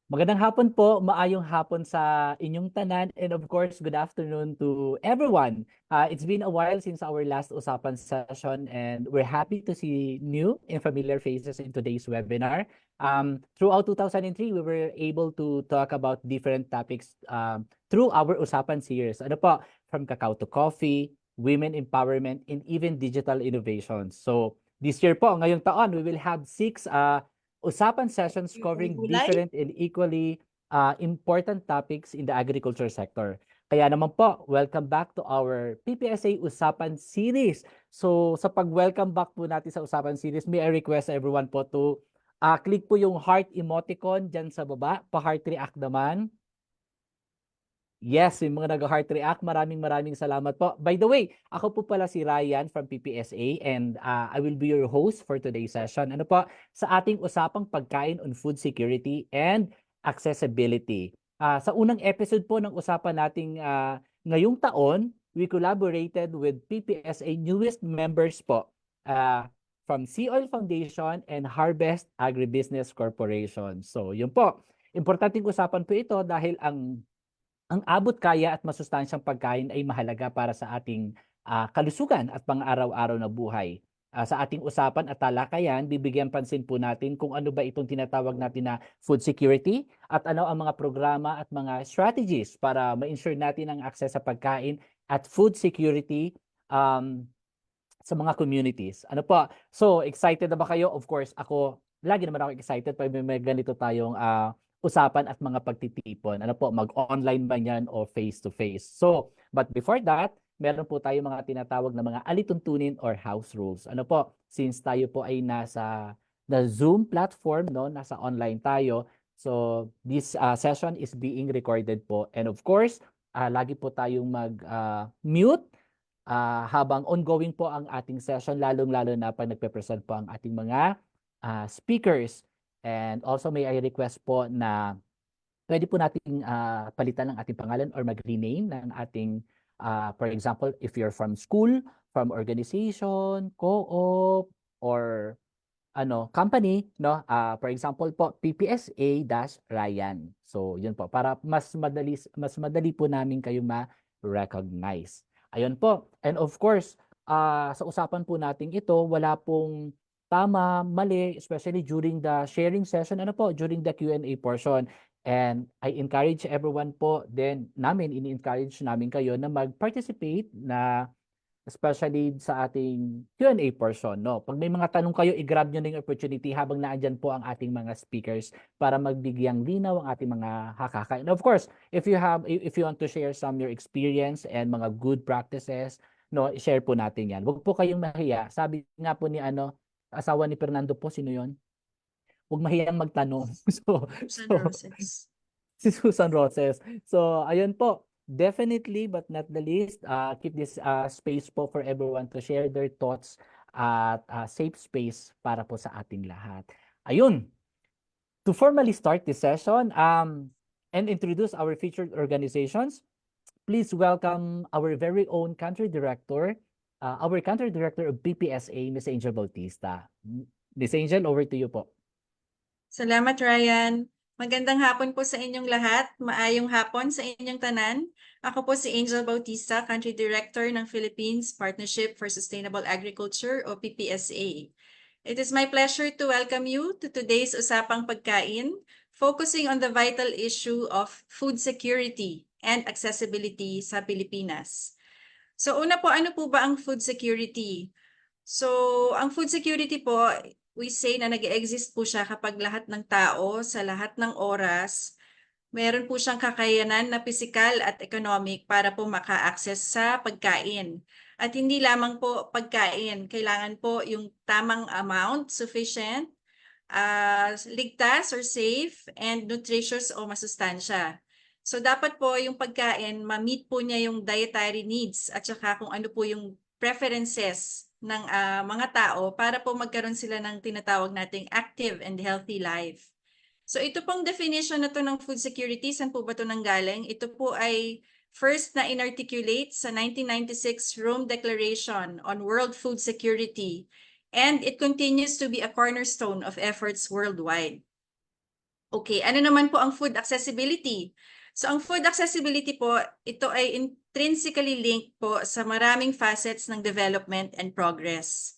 Magandang hapon po, maayong hapon sa inyong tanan, and of course, good afternoon to everyone. It's been a while since our last usapan session, and we're happy to see new and familiar faces in today's webinar. Throughout 2003, we were able to talk about different topics through our usapan series. Ano po, from cacao to coffee, women empowerment, and even digital innovations. So this year po, ngayong taon, we will have six usapan sessions Yung covering gulay? different and equally important topics in the agriculture sector. Kaya naman po, welcome back to our PPSA Usapan Series. So sa pag-welcome back po natin sa Usapan Series, may I request everyone po to click po yung heart emoticon dyan sa baba, pa-heart react naman. Yes, yung mga nag-heart react, maraming salamat po. By the way, ako po pala si Ryan from PPSA, and I will be your host for today's session. Ano po, sa ating usapang pagkain on food security and accessibility. Sa unang episode po ng usapan nating ngayong taon, we collaborated with PPSA newest members po from Sea Oil Foundation and Harvest Agribusiness Corporation. So yun po, importanteng usapan po ito dahil ang abot kaya at masustansyang pagkain ay mahalaga para sa ating kalusugan at pang-araw-araw na buhay. Sa ating usapan at talakayan, bibigyan pansin po natin kung ano ba itong tinatawag natin na food security at ano ang mga programa at mga strategies para ma-ensure natin ang access sa pagkain at food security um, sa mga communities. Ano po? So, excited na ba kayo? Of course, ako, lagi naman ako excited pag may ganito tayong usapan at mga pagtitipon. Ano po, mag-online man yan o face-to-face. So, but before that, meron po tayo mga tinatawag na mga alituntunin or house rules. Ano po, since tayo po ay nasa the Zoom platform, no, nasa online tayo, so this session is being recorded po. And of course, lagi po tayong mag-mute habang ongoing po ang ating session, lalong-lalo na pag nagpe-present po ang ating mga speakers. And also may I request po na pwede po nating palitan ng ating pangalan or mag-rename ng ating, for example, if you're from school, from organization, co-op, or company, no? For example po, PPSA-Ryan. So, yun po, para mas madali po namin kayo ma-recognize. Ayun po. And of course, sa usapan po natin ito, wala pong tama, mali, especially during the sharing session, ano po, during the Q&A portion. And I encourage everyone po, then ini-encourage namin kayo na mag-participate na especially sa ating Q&A portion, no? Pag may mga tanong kayo, i-grab nyo na yung opportunity habang naandyan po ang ating mga speakers para magbigyang linaw ang ating mga hakaka. And of course, if you want to share some your experience and mga good practices, no, share po natin yan. Huwag po kayong mahiya. Sabi nga po ni asawa ni Fernando po, sino yon? Huwag mahiyang magtanong. Susan So, Roses. si Susan Roses. So, ayun po. Definitely, but not the least, keep this space po for everyone to share their thoughts at safe space para po sa ating lahat. Ayun. To formally start this session and introduce our featured organizations, please welcome our very own our country director of BPSA, Ms. Angel Bautista. Ms. Angel, over to you po. Salamat, Ryan. Magandang hapon po sa inyong lahat. Maayong hapon sa inyong tanan. Ako po si Angel Bautista, Country Director ng Philippines Partnership for Sustainable Agriculture o PPSA. It is my pleasure to welcome you to today's Usapang Pagkain, focusing on the vital issue of food security and accessibility sa Pilipinas. So una po, ano po ba ang food security? So, ang food security po, we say na nag-exist po siya kapag lahat ng tao sa lahat ng oras, meron po siyang kakayanan na pisikal at economic para po maka-access sa pagkain. At hindi lamang po pagkain, kailangan po yung tamang amount, sufficient, ligtas or safe, and nutritious o masustansya. So dapat po yung pagkain, ma-meet po niya yung dietary needs at saka kung ano po yung preferences ng mga tao para po magkaroon sila ng tinatawag nating active and healthy life. So ito pong definition na to ng food security, saan po ba ito nanggaling? Ito po ay first na inarticulate sa 1996 Rome Declaration on World Food Security, and it continues to be a cornerstone of efforts worldwide. Okay, ano naman po ang food accessibility? So ang food accessibility po, ito ay intrinsically linked po sa maraming facets ng development and progress.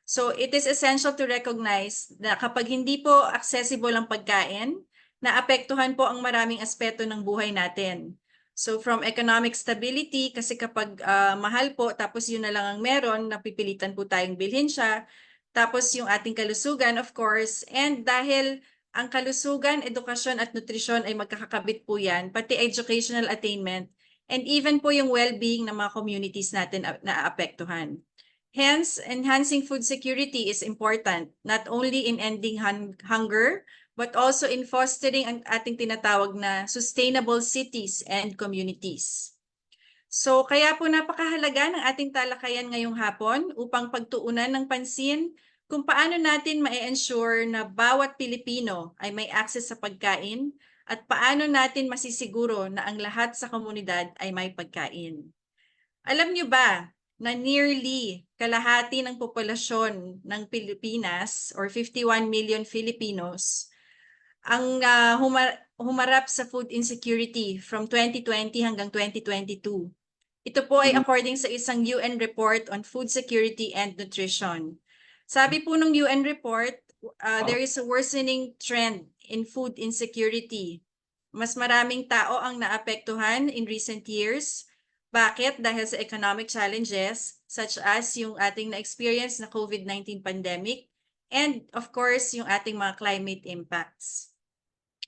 So it is essential to recognize na kapag hindi po accessible ang pagkain, naapektuhan po ang maraming aspeto ng buhay natin. So from economic stability, kasi kapag mahal po, tapos yun na lang ang meron, napipilitan po tayong bilhin siya. Tapos yung ating kalusugan, of course, and dahil ang kalusugan, edukasyon at nutrisyon ay magkakakabit po yan, pati educational attainment, and even po yung well-being ng mga communities natin na naapektuhan. Hence, enhancing food security is important, not only in ending hunger, but also in fostering ang ating tinatawag na sustainable cities and communities. So, kaya po napakahalaga ng ating talakayan ngayong hapon upang pagtuunan ng pansin kung paano natin ma-ensure na bawat Pilipino ay may access sa pagkain at paano natin masisiguro na ang lahat sa komunidad ay may pagkain. Alam niyo ba na nearly kalahati ng populasyon ng Pilipinas or 51 million Filipinos ang humarap sa food insecurity from 2020 hanggang 2022. Ito po ay according sa isang UN report on food security and nutrition. Sabi po ng UN report, there is a worsening trend in food insecurity. Mas maraming tao ang naapektuhan in recent years. Bakit? Dahil sa economic challenges such as yung ating na-experience na COVID-19 pandemic and of course yung ating mga climate impacts.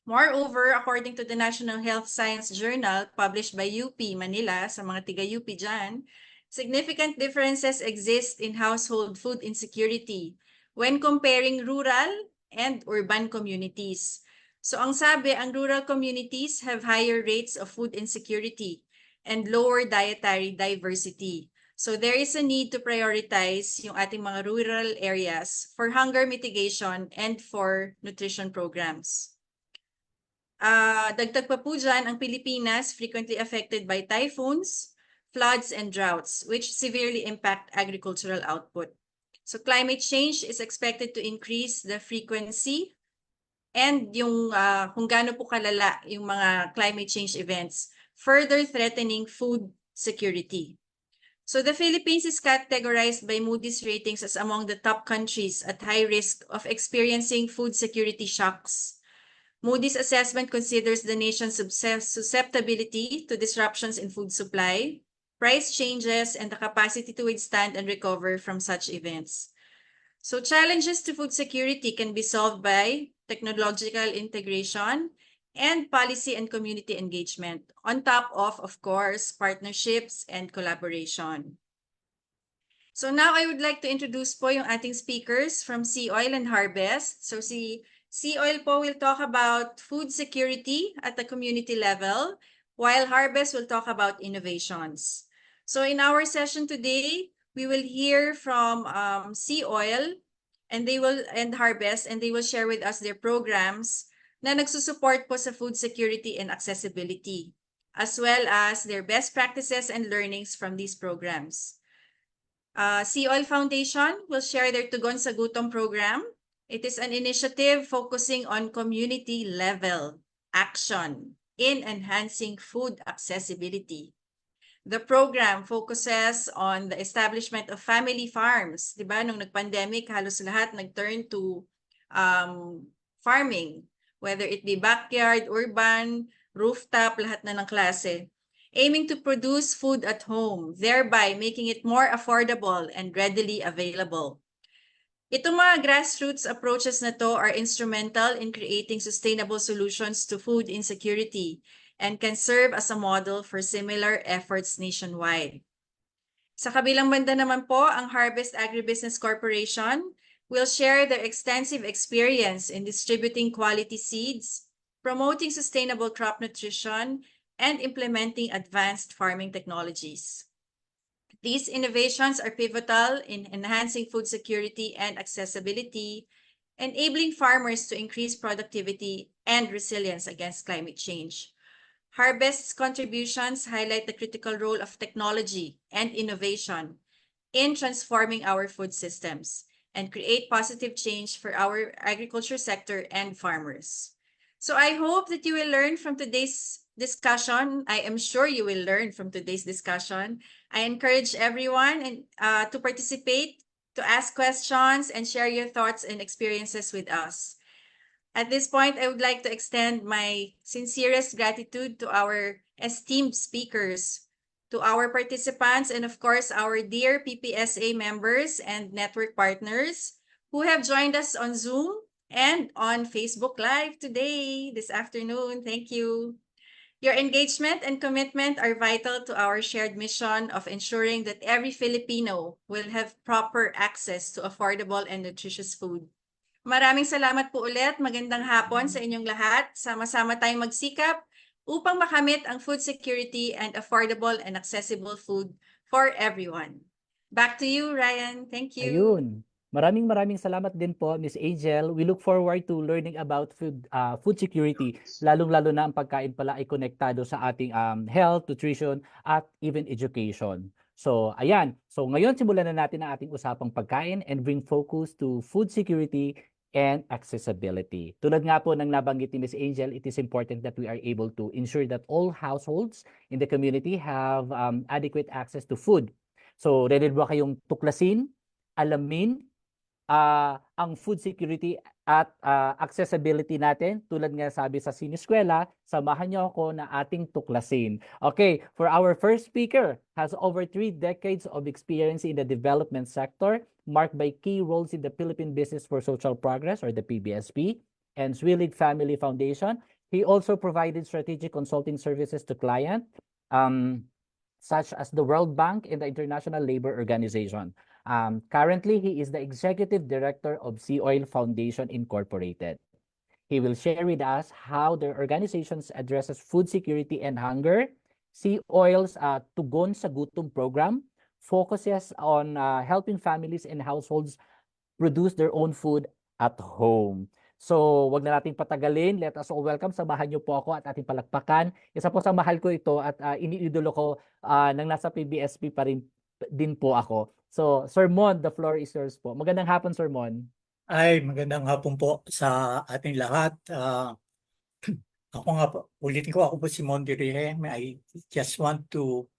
Moreover, according to the National Health Science Journal published by UP Manila, sa mga tiga-UP dyan, significant differences exist in household food insecurity when comparing rural and urban communities. So ang sabi, ang rural communities have higher rates of food insecurity and lower dietary diversity. So there is a need to prioritize yung ating mga rural areas for hunger mitigation and for nutrition programs. Dagdag pa po dyan, ang Pilipinas frequently affected by typhoons, floods, and droughts, which severely impact agricultural output. So climate change is expected to increase the frequency and yung kung gaano po kalala yung mga climate change events, further threatening food security. So the Philippines is categorized by Moody's ratings as among the top countries at high risk of experiencing food security shocks. Moody's assessment considers the nation's susceptibility to disruptions in food supply, price changes, and the capacity to withstand and recover from such events. So challenges to food security can be solved by technological integration and policy and community engagement, on top of course, partnerships and collaboration. So now I would like to introduce po yung ating speakers from Sea Oil and Harvest. So si Sea Oil po will talk about food security at the community level, while Harvest will talk about innovations. So in our session today, we will hear from Sea Oil and Harvest, and they will share with us their programs na nagsusupport po sa food security and accessibility, as well as their best practices and learnings from these programs. Sea Oil Foundation will share their Tugon sa Gutom program. It is an initiative focusing on community-level action in enhancing food accessibility. The program focuses on the establishment of family farms. Diba, nung nag-pandemic, halos lahat nag-turn to farming, whether it be backyard, urban, rooftop, lahat na ng klase, aiming to produce food at home, thereby making it more affordable and readily available. Itong mga grassroots approaches na to are instrumental in creating sustainable solutions to food insecurity and can serve as a model for similar efforts nationwide. Sa kabilang banda naman po, ang Harvest Agribusiness Corporation will share their extensive experience in distributing quality seeds, promoting sustainable crop nutrition, and implementing advanced farming technologies. These innovations are pivotal in enhancing food security and accessibility, enabling farmers to increase productivity and resilience against climate change. Harvest's contributions highlight the critical role of technology and innovation in transforming our food systems and create positive change for our agriculture sector and farmers. So I hope that you will learn from today's discussion. I am sure you will learn from today's discussion. I encourage everyone to participate, to ask questions, and share your thoughts and experiences with us. At this point, I would like to extend my sincerest gratitude to our esteemed speakers, to our participants, and of course, our dear PPSA members and network partners who have joined us on Zoom and on Facebook Live today, this afternoon. Thank you. Your engagement and commitment are vital to our shared mission of ensuring that every Filipino will have proper access to affordable and nutritious food. Maraming salamat po ulit. Magandang hapon sa inyong lahat. Sama-sama tayong magsikap upang makamit ang food security and affordable and accessible food for everyone. Back to you, Ryan. Thank you. Ayun. Maraming salamat din po, Miss Angel. We look forward to learning about food security, lalong-lalo na ang pagkain pala ay konektado sa ating health, nutrition, at even education. So, ayan. So, ngayon simulan na natin ang ating usapang pagkain and bring focus to food security and accessibility. Tulad nga po ng nabanggit ni Miss Angel, it is important that we are able to ensure that all households in the community have adequate access to food. So, ready ba kayong tuklasin, alamin ang food security at accessibility natin? Tulad nga sabi sa siniskwela, samahan niyo ako na ating tuklasin. Okay, for our first speaker, has over 3 decades of experience in the development sector, marked by key roles in the Philippine Business for Social Progress, or the PBSP, and Swillig Family Foundation. He also provided strategic consulting services to clients, such as the World Bank and the International Labor Organization. Currently, he is the Executive Director of Sea Oil Foundation Incorporated. He will share with us how their organizations addresses food security and hunger. Sea Oil's Tugon sa Gutom program focuses on helping families and households produce their own food at home. So, wag na nating patagalin. Let us all welcome. Samahan niyo po ako at ating palakpakan. Isa po sa mahal ko ito at iniidolo ko nang nasa PBSP pa rin din po ako. So, Sir Mon, the floor is yours po. Magandang hapon, Sir Mon. Ay, magandang hapon po sa ating lahat. Ako nga po, ulitin ko, ako po si Mon Dirihe. I just want to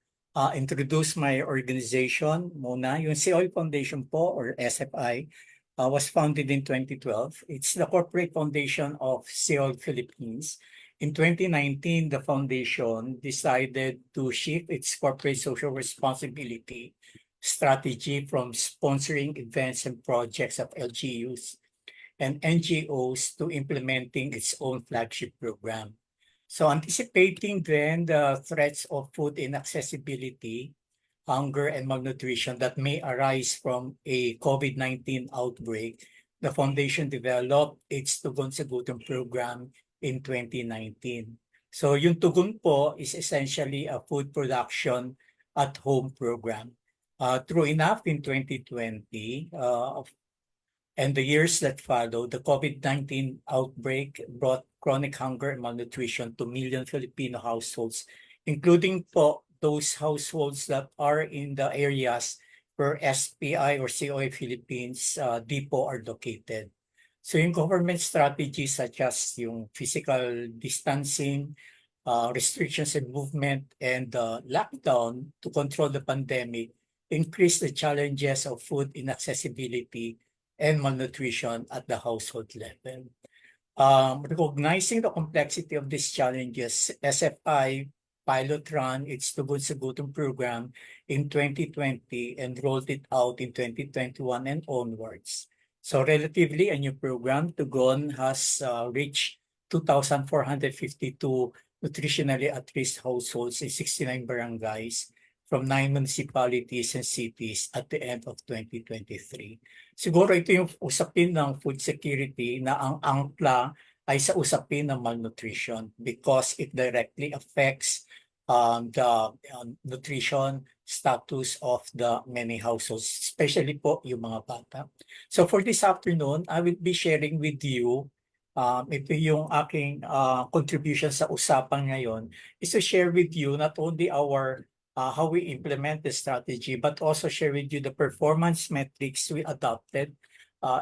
introduce my organization muna. Yung Sea Oil Foundation po, or SFI, was founded in 2012. It's the corporate foundation of Sea Oil Philippines. In 2019, the foundation decided to shift its corporate social responsibility strategy from sponsoring events and projects of LGUs and NGOs to implementing its own flagship program. So anticipating then the threats of food inaccessibility, hunger, and malnutrition that may arise from a COVID-19 outbreak, the foundation developed its Tugon sa Gutom program in 2019. So yung Tugon po is essentially a food production at home program. True enough, in 2020 and the years that followed, the COVID-19 outbreak brought chronic hunger and malnutrition to million Filipino households, including po those households that are in the areas where SPI or Sea Oil Philippines depot are located. So yung government strategies such as yung physical distancing, restrictions in movement, and lockdown to control the pandemic increase the challenges of food inaccessibility and malnutrition at the household level. Recognizing the complexity of these challenges, SFI pilot run its Tugon sa Gutom program in 2020 and rolled it out in 2021 and onwards. So relatively a new program, Tugon has reached 2,452 nutritionally at-risk households in 69 barangays from 9 municipalities and cities at the end of 2023. Siguro ito yung usapin ng food security na ang angkla ay sa usapin ng malnutrition because it directly affects the nutrition status of the many households, especially po yung mga bata. So for this afternoon, I will be sharing with you, ito yung aking contribution sa usapan ngayon, is to share with you not only our how we implement the strategy, but also share with you the performance metrics we adopted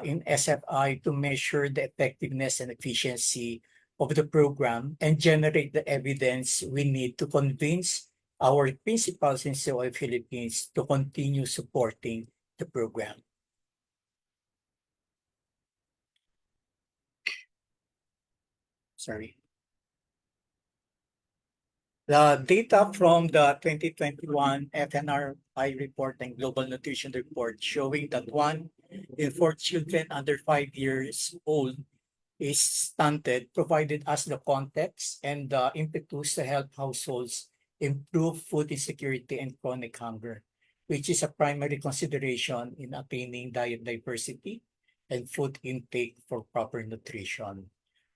in SFI to measure the effectiveness and efficiency of the program and generate the evidence we need to convince our principals in COI Philippines to continue supporting the program. Sorry. The data from the 2021 FNRI report and Global Nutrition Report showing that 1 in 4 children under 5 years old is stunted provided us the context and the impetus to help households improve food insecurity and chronic hunger, which is a primary consideration in attaining diet diversity and food intake for proper nutrition.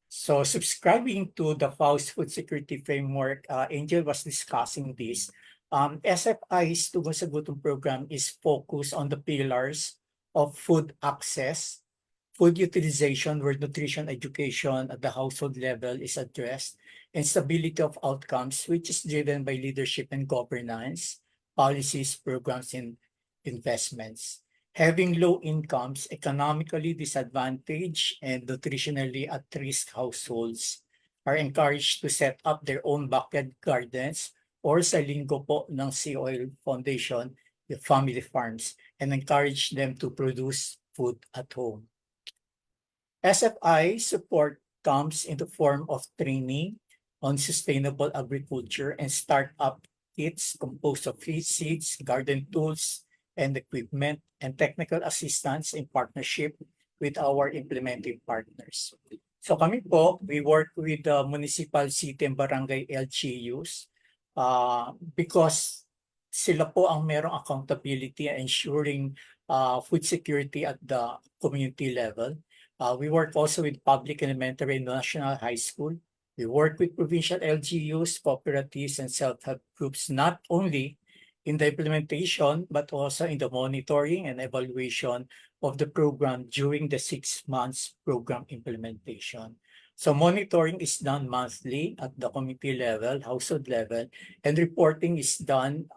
So subscribing to the FAO's Food Security Framework, Angel was discussing this. SFI's Tugon sa Gutom program is focused on the pillars of food access, food utilization where nutrition education at the household level is addressed, and stability of outcomes, which is driven by leadership and governance, policies, programs, and investments. Having low incomes, economically disadvantaged, and nutritionally at-risk households are encouraged to set up their own backyard gardens or sa linggo po ng COI Foundation, the family farms, and encourage them to produce food at home. SFI support comes in the form of training on sustainable agriculture and startup kits composed of seeds, garden tools, and equipment, and technical assistance in partnership with our implementing partners. So kami po, we work with the municipal, city, and barangay LGUs because sila po ang merong accountability and ensuring food security at the community level. We work also with public elementary and national high school. We work with provincial LGUs, cooperatives, and self-help groups, not only in the implementation, but also in the monitoring and evaluation of the program during the 6 months program implementation. So monitoring is done monthly at the community level, household level, and reporting is done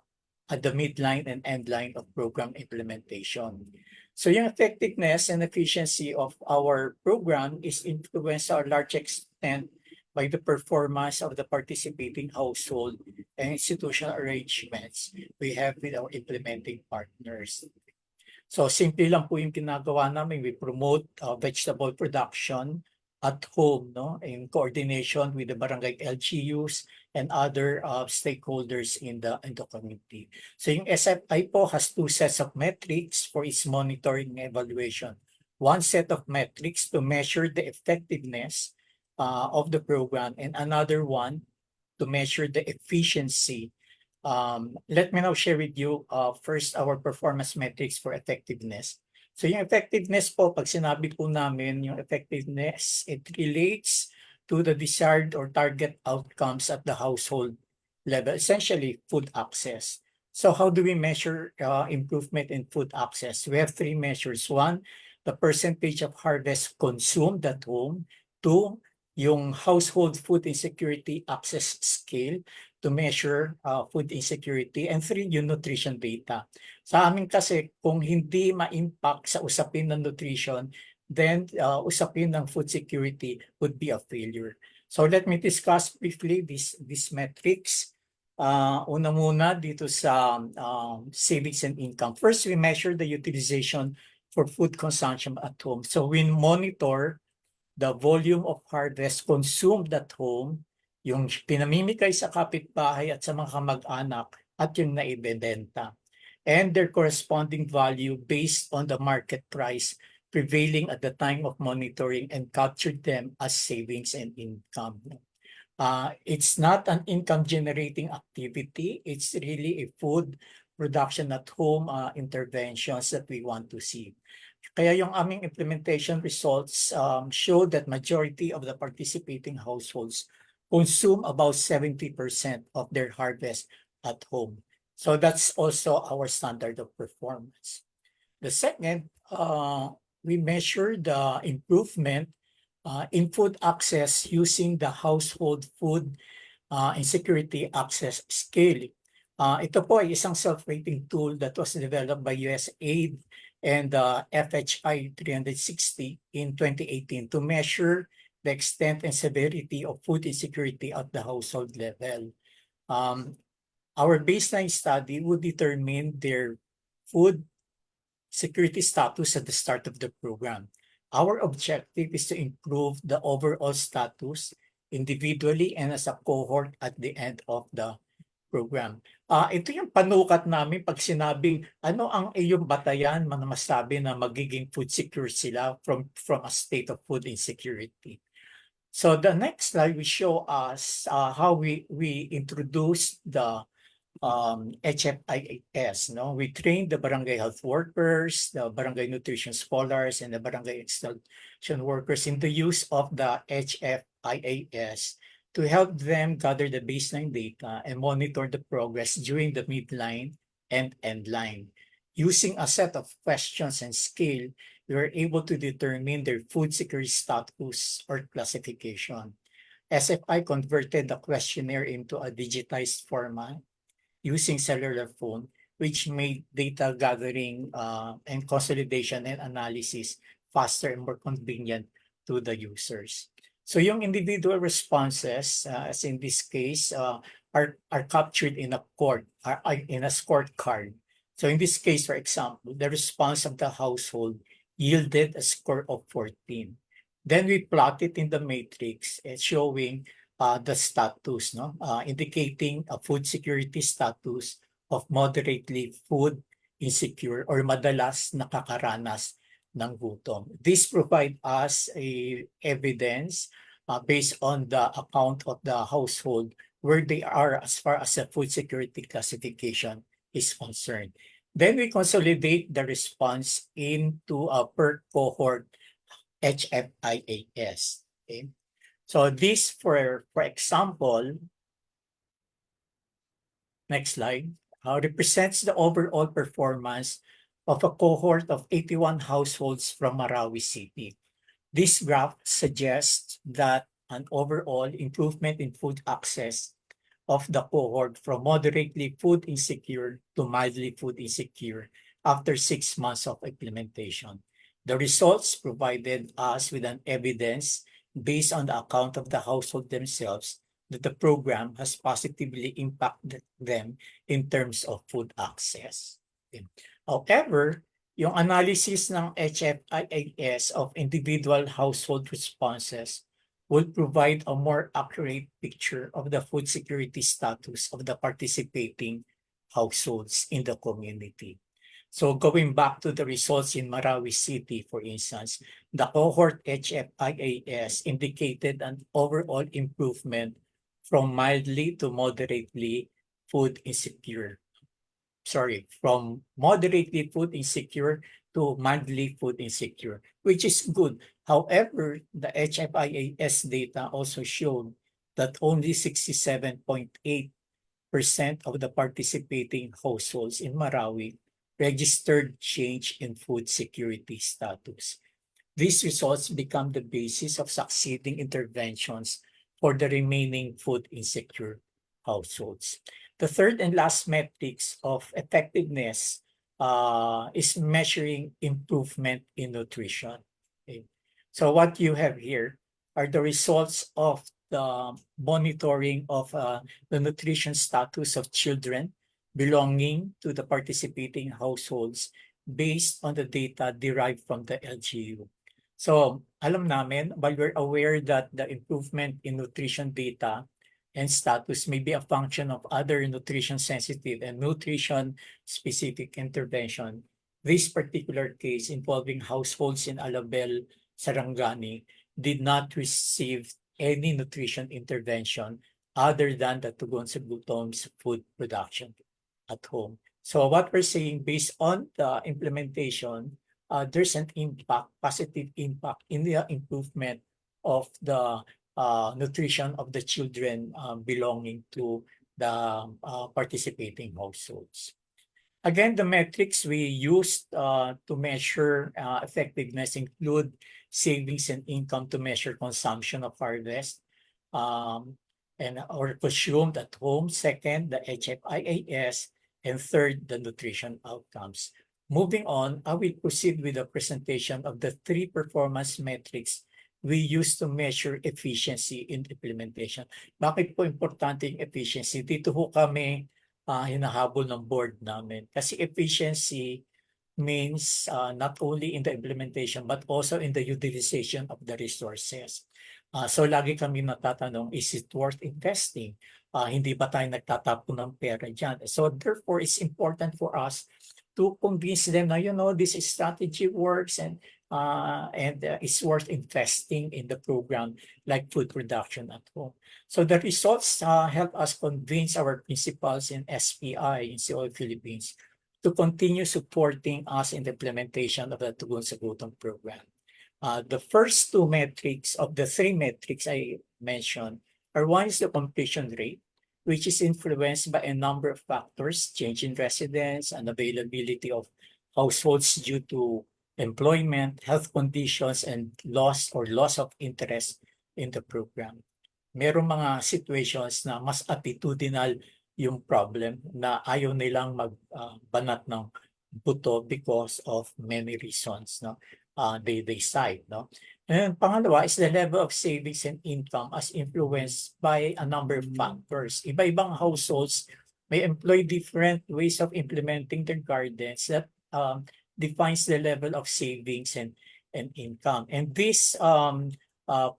at the midline and end line of program implementation. So yung effectiveness and efficiency of our program is influenced to a large extent by the performance of the participating household and institutional arrangements we have with our implementing partners. So simple lang po yung ginagawa namin. We promote vegetable production at home, no, in coordination with the barangay LGUs and other stakeholders in the community. So yung SFI po has 2 sets of metrics for its monitoring and evaluation. One set of metrics to measure the effectiveness of the program, and another one to measure the efficiency. Let me now share with you first our performance metrics for effectiveness. So yung effectiveness po, pag sinabi po namin yung effectiveness, it relates to the desired or target outcomes at the household level, essentially food access. So how do we measure improvement in food access? We have 3 measures. 1, the percentage of harvest consumed at home. 2, yung household food insecurity access scale to measure food insecurity, and 3, yung nutrition data. Sa amin kasi, kung hindi ma-impact sa usapin ng nutrition, then usapin ng food security would be a failure. So let me discuss briefly these metrics. Una muna dito sa savings and income. First, we measure the utilization for food consumption at home. So we monitor the volume of harvest consumed at home, yung pinamimigay sa kapitbahay at sa mga kamag-anak, at yung naibebenta, and their corresponding value based on the market price prevailing at the time of monitoring, and captured them as savings and income. It's not an income generating activity, it's really a food production at home interventions that we want to see. Kaya yung aming implementation results show that majority of the participating households consume about 70% of their harvest at home. So that's also our standard of performance. The second, we measure the improvement in food access using the household food insecurity access scale. Ito po ay isang self-rating tool that was developed by USAID and FHI 360 in 2018 to measure the extent and severity of food insecurity at the household level. Our baseline study would determine their food security status at the start of the program. Our objective is to improve the overall status individually and as a cohort at the end of the program. Ito yung panukat namin pag sinabing ano ang iyong batayan na masabi na magiging food secure sila from a state of food insecurity. So the next slide will show us how we introduce the HFIAS. No, we train the barangay health workers, the barangay nutrition scholars, and the barangay extension workers in the use of the HFIAS to help them gather the baseline data and monitor the progress during the midline and end line. Using a set of questions and scale, we were able to determine their food security status or classification. SFI converted the questionnaire into a digitized format using cellular phone, which made data gathering and consolidation and analysis faster and more convenient to the users. So yung individual responses, as in this case, are captured in a scorecard. So in this case, for example, the response of the household yielded a score of 14. Then we plot it in the matrix showing the status, no? Indicating a food security status of moderately food insecure or madalas nakakaranas ng gutom. This provide us a evidence based on the account of the household where they are as far as the food security classification is concerned. Then we consolidate the response into a per cohort HFIAS. Okay? So this, for example, next slide, represents the overall performance of a cohort of 81 households from Marawi City. This graph suggests that an overall improvement in food access of the cohort from moderately food insecure to mildly food insecure after 6 months of implementation. The results provided us with an evidence based on the account of the household themselves that the program has positively impacted them in terms of food access. Okay. However, yung analysis ng HFIAS of individual household responses will provide a more accurate picture of the food security status of the participating households in the community. So going back to the results in Marawi City, for instance, the cohort HFIAS indicated an overall improvement from mildly to moderately food insecure. From moderately food insecure to mildly food insecure, which is good. However, the HFIAS data also showed that only 67.8% of the participating households in Marawi registered change in food security status. These results become the basis of succeeding interventions for the remaining food insecure households. The third and last metrics of effectiveness is measuring improvement in nutrition. Okay. So what you have here are the results of the monitoring of the nutrition status of children belonging to the participating households based on the data derived from the LGU. So alam namin, while we're aware that the improvement in nutrition data and status may be a function of other nutrition sensitive and nutrition specific intervention, this particular case involving households in Alabel, Sarangani did not receive any nutrition intervention other than the Tugon sa Gutom's food production at home. So what we're saying, based on the implementation, there's an impact, positive impact in the improvement of the nutrition of the children belonging to the participating households. Again, the metrics we used to measure effectiveness include savings and income to measure consumption of harvest or consumed at home. Second, the HFIAS. And third, the nutrition outcomes. Moving on, I will proceed with the presentation of the 3 performance metrics we use to measure efficiency in implementation. Bakit po importante yung efficiency? Dito po kami hinahabol ng board namin. Kasi efficiency means not only in the implementation but also in the utilization of the resources. So lagi kami natatanong, is it worth investing? Hindi ba tayo nagtatapon ng pera dyan? So therefore, it's important for us to convince them na, this strategy works and it's worth investing in the program like food production at home. So the results help us convince our principals in SPI, in COI Philippines, to continue supporting us in the implementation of the Tugon sa Gutom program. The first two metrics of the three metrics I mentioned are, one is the completion rate, which is influenced by a number of factors, change in residence, and availability of households due to employment, health conditions, and loss of interest in the program. Merong mga situations na mas attitudinal yung problem, na ayaw nilang magbanat ng buto because of many reasons, no? They cite, no? And pangalawa is the level of savings and income as influenced by a number of factors. Iba-ibang households may employ different ways of implementing their gardens that defines the level of savings and income. And these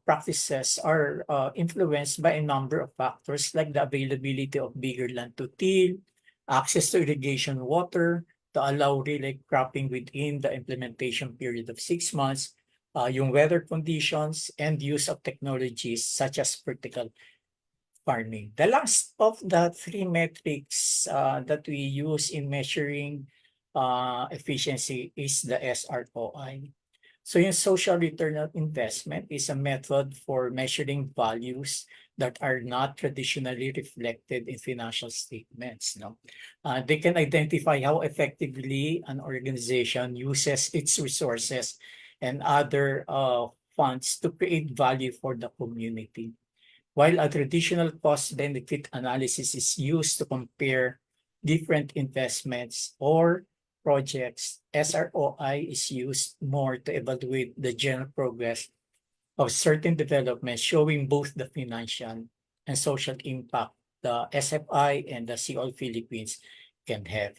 practices are influenced by a number of factors like the availability of bigger land to till, access to irrigation water to allow relay cropping within the implementation period of 6 months, yung weather conditions, and use of technologies such as vertical farming. The last of the three metrics that we use in measuring efficiency is the SROI. So yung social return on investment is a method for measuring values that are not traditionally reflected in financial statements. No, they can identify how effectively an organization uses its resources and other funds to create value for the community. While a traditional cost-benefit analysis is used to compare different investments or projects, SROI is used more to evaluate the general progress of certain developments, showing both the financial and social impact the SFI and the COI Philippines can have.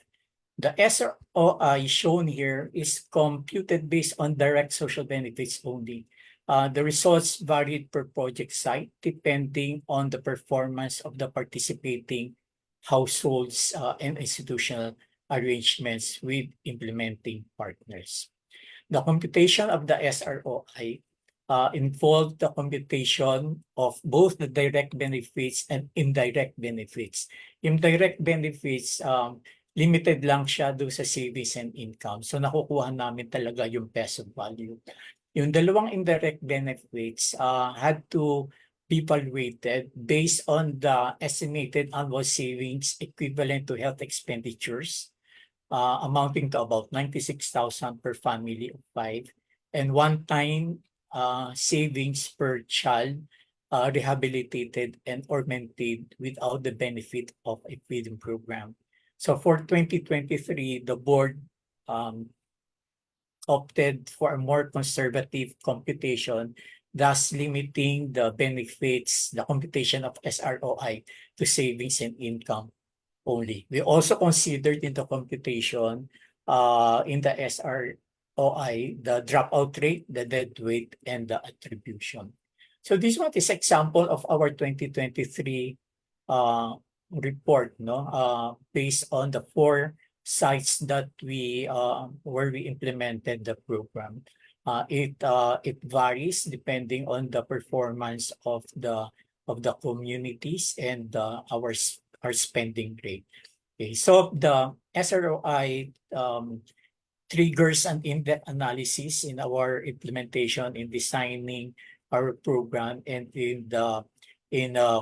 The SROI shown here is computed based on direct social benefits only. The results varied per project site depending on the performance of the participating households and institutional arrangements with implementing partners. The computation of the SROI involved the computation of both the direct benefits and indirect benefits. Yung direct benefits, limited lang siya doon sa savings and income. So nakukuha namin talaga yung peso value. Yung dalawang indirect benefits had to be evaluated based on the estimated annual savings equivalent to health expenditures, amounting to about 96,000 per family of 5, and one-time savings per child rehabilitated and or maintained without the benefit of a feeding program. So for 2023, the board opted for a more conservative computation, thus limiting the benefits, the computation of SROI to savings and income only. We also considered in the computation in the SROI, the dropout rate, the dead weight, and the attribution. So this one is example of our 2023 report, no, based on the 4 sites that we where we implemented the program. It varies depending on the performance of the communities and our spending rate. Okay, so the SROI triggers an in-depth analysis in our implementation, in designing our program, and in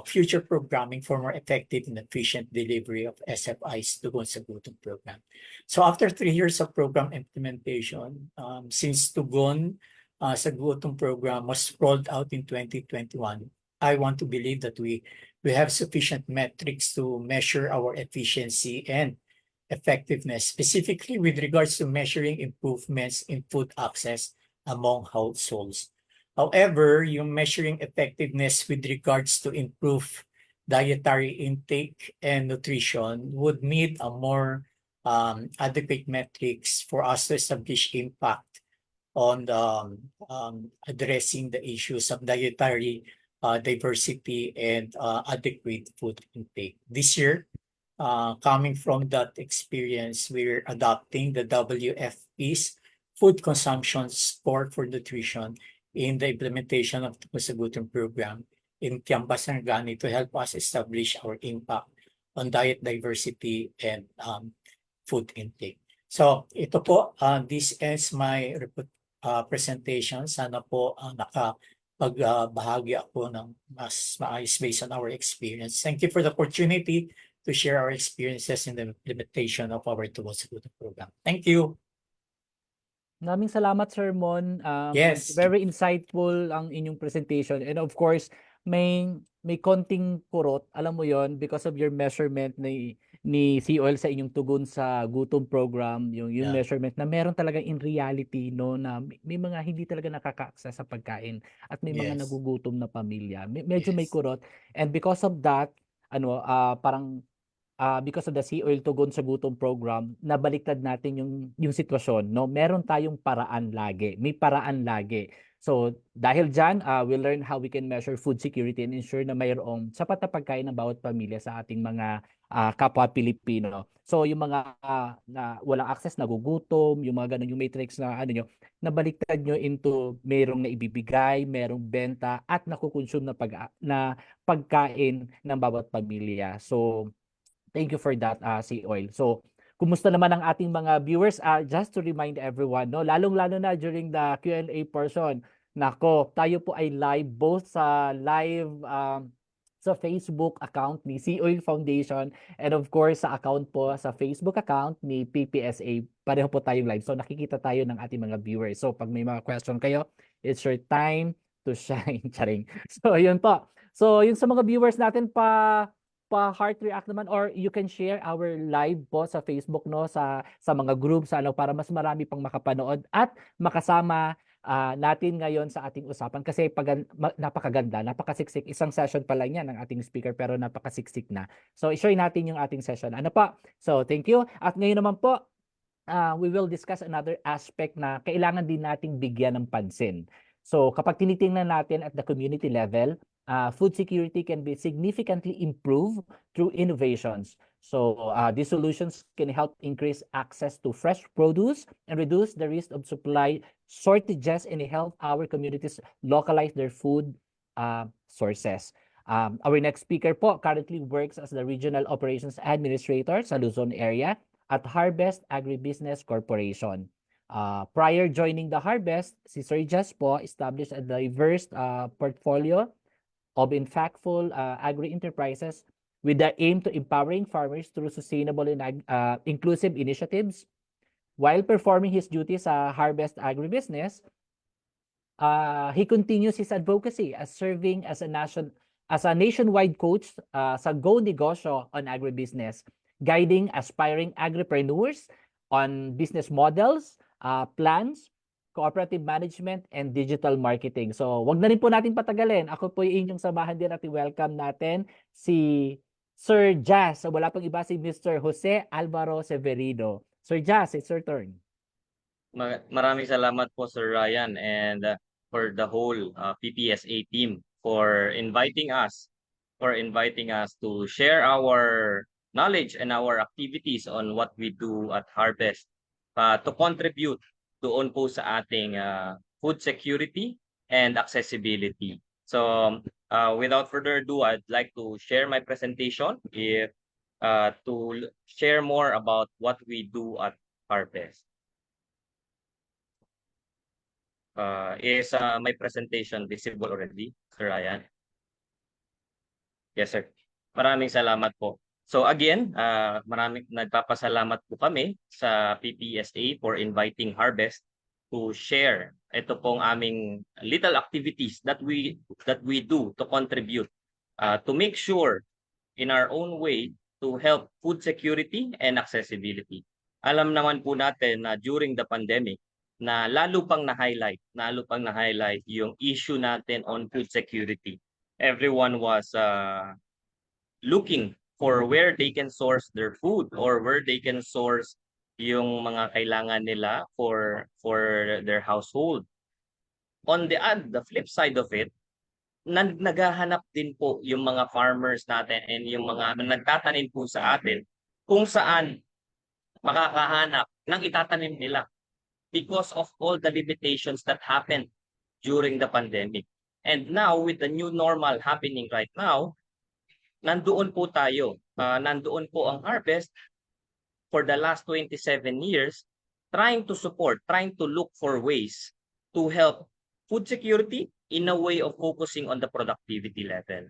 future programming for more effective and efficient delivery of SFI's Tugon sa Gutom program. So after 3 years of program implementation, since Tugon sa Gutom program was rolled out in 2021, I want to believe that we have sufficient metrics to measure our efficiency and effectiveness, specifically with regards to measuring improvements in food access among households. However, yung measuring effectiveness with regards to improve dietary intake and nutrition would need a more adequate metrics for us to establish impact on addressing the issues of dietary diversity and adequate food intake. This year, coming from that experience, we're adopting the WFP's food consumption score for nutrition in the implementation of the Masagutan program in Tiambas and Gani to help us establish our impact on diet diversity and food intake. So ito po, this is my presentation. Sana po nakapagbahagi ako ng mas maayos based on our experience. Thank you for the opportunity to share our experiences in the implementation of our Tumasagutan program. Thank you. Maraming salamat, Sir Mon. Yes. Very insightful ang inyong presentation. And of course, may konting kurot, alam mo yon, because of your measurement ni COL sa inyong tugon sa gutom program, yung Yeah. measurement na meron talaga in reality, no, na may mga hindi talaga nakaka-access sa pagkain at may mga Yes. nagugutom na pamilya. Medyo may Yes. kurot. And because of that, parang because of the COL Tugon sa Gutom program, nabaliktad natin yung sitwasyon, no? Meron tayong paraan lagi. May paraan lagi. So, dahil dyan, we'll learn how we can measure food security and ensure na mayroong sapat na pagkain ng bawat pamilya sa ating mga kapwa Pilipino. So, yung mga na walang access, nagugutom, yung mga ganun, yung matrix na nabaliktad nyo into merong naibibigay, merong benta, at nakukonsume na pagkain ng bawat pamilya. So, thank you for that, si Oil. So, kumusta naman ang ating mga viewers? Just to remind everyone, no, lalong-lalo na during the Q&A portion. Nako, tayo po ay live both sa sa Facebook account ni Sea Oil Foundation and of course sa account po sa Facebook account ni PPSA. Pareho po tayong live. So nakikita tayo ng ating mga viewers. So pag may mga question kayo, it's your time to shine. Charing. So yun po. So yun sa mga viewers natin heart react naman, or you can share our live po sa Facebook, no, sa mga groups para mas marami pang makapanood at makasama natin ngayon sa ating usapan kasi napakaganda, napakasiksik. Isang session pa lang yan ng ating speaker pero napakasiksik na. So i-share natin yung ating session. Ano pa? So thank you. At ngayon naman po, we will discuss another aspect na kailangan din nating bigyan ng pansin. So kapag tinitingnan natin at the community level, food security can be significantly improved through innovations. So these solutions can help increase access to fresh produce and reduce the risk of supply shortages and help our communities localize their food sources. Our next speaker po currently works as the Regional Operations Administrator sa Luzon area at Harvest Agribusiness Corporation. Prior joining the Harvest, si Sir Jess po established a diverse portfolio of impactful agri-enterprises with the aim to empowering farmers through sustainable and inclusive initiatives. While performing his duties sa Harvest Agribusiness, he continues his advocacy as serving as a nationwide coach sa Go Negosyo on agribusiness, guiding aspiring agripreneurs on business models, plans, cooperative management, and digital marketing. So, wag na rin po natin patagalin. Ako po yung inyong samahan din at welcome natin si Sir Jazz. So, wala pang iba si Mr. Jose Alvaro Severino. Sir Jazz, it's your turn. Maraming salamat po Sir Ryan and for the whole PPSA team for inviting us to share our knowledge and our activities on what we do at Harvest to contribute doon po sa ating food security and accessibility. So without further ado, I'd like to share my presentation to share more about what we do at Harvest. Is my presentation visible already, Sir Ryan? Yes, sir. Maraming salamat po. So again, nagpapasalamat po kami sa PPSA for inviting Harvest to share ito pong aming little activities that we do to contribute to make sure in our own way to help food security and accessibility. Alam naman po natin na during the pandemic, na lalo pang na-highlight yung issue natin on food security. Everyone was looking for where they can source their food or where they can source yung mga kailangan nila for their household. On the flip side of it, naghahanap din po yung mga farmers natin and yung mga nagtatanim po sa atin kung saan makakahanap ng itatanim nila because of all the limitations that happened during the pandemic. And now, with the new normal happening right now, nandoon po tayo. Nandoon po ang Harvest for the last 27 years, trying to look for ways to help food security in a way of focusing on the productivity level.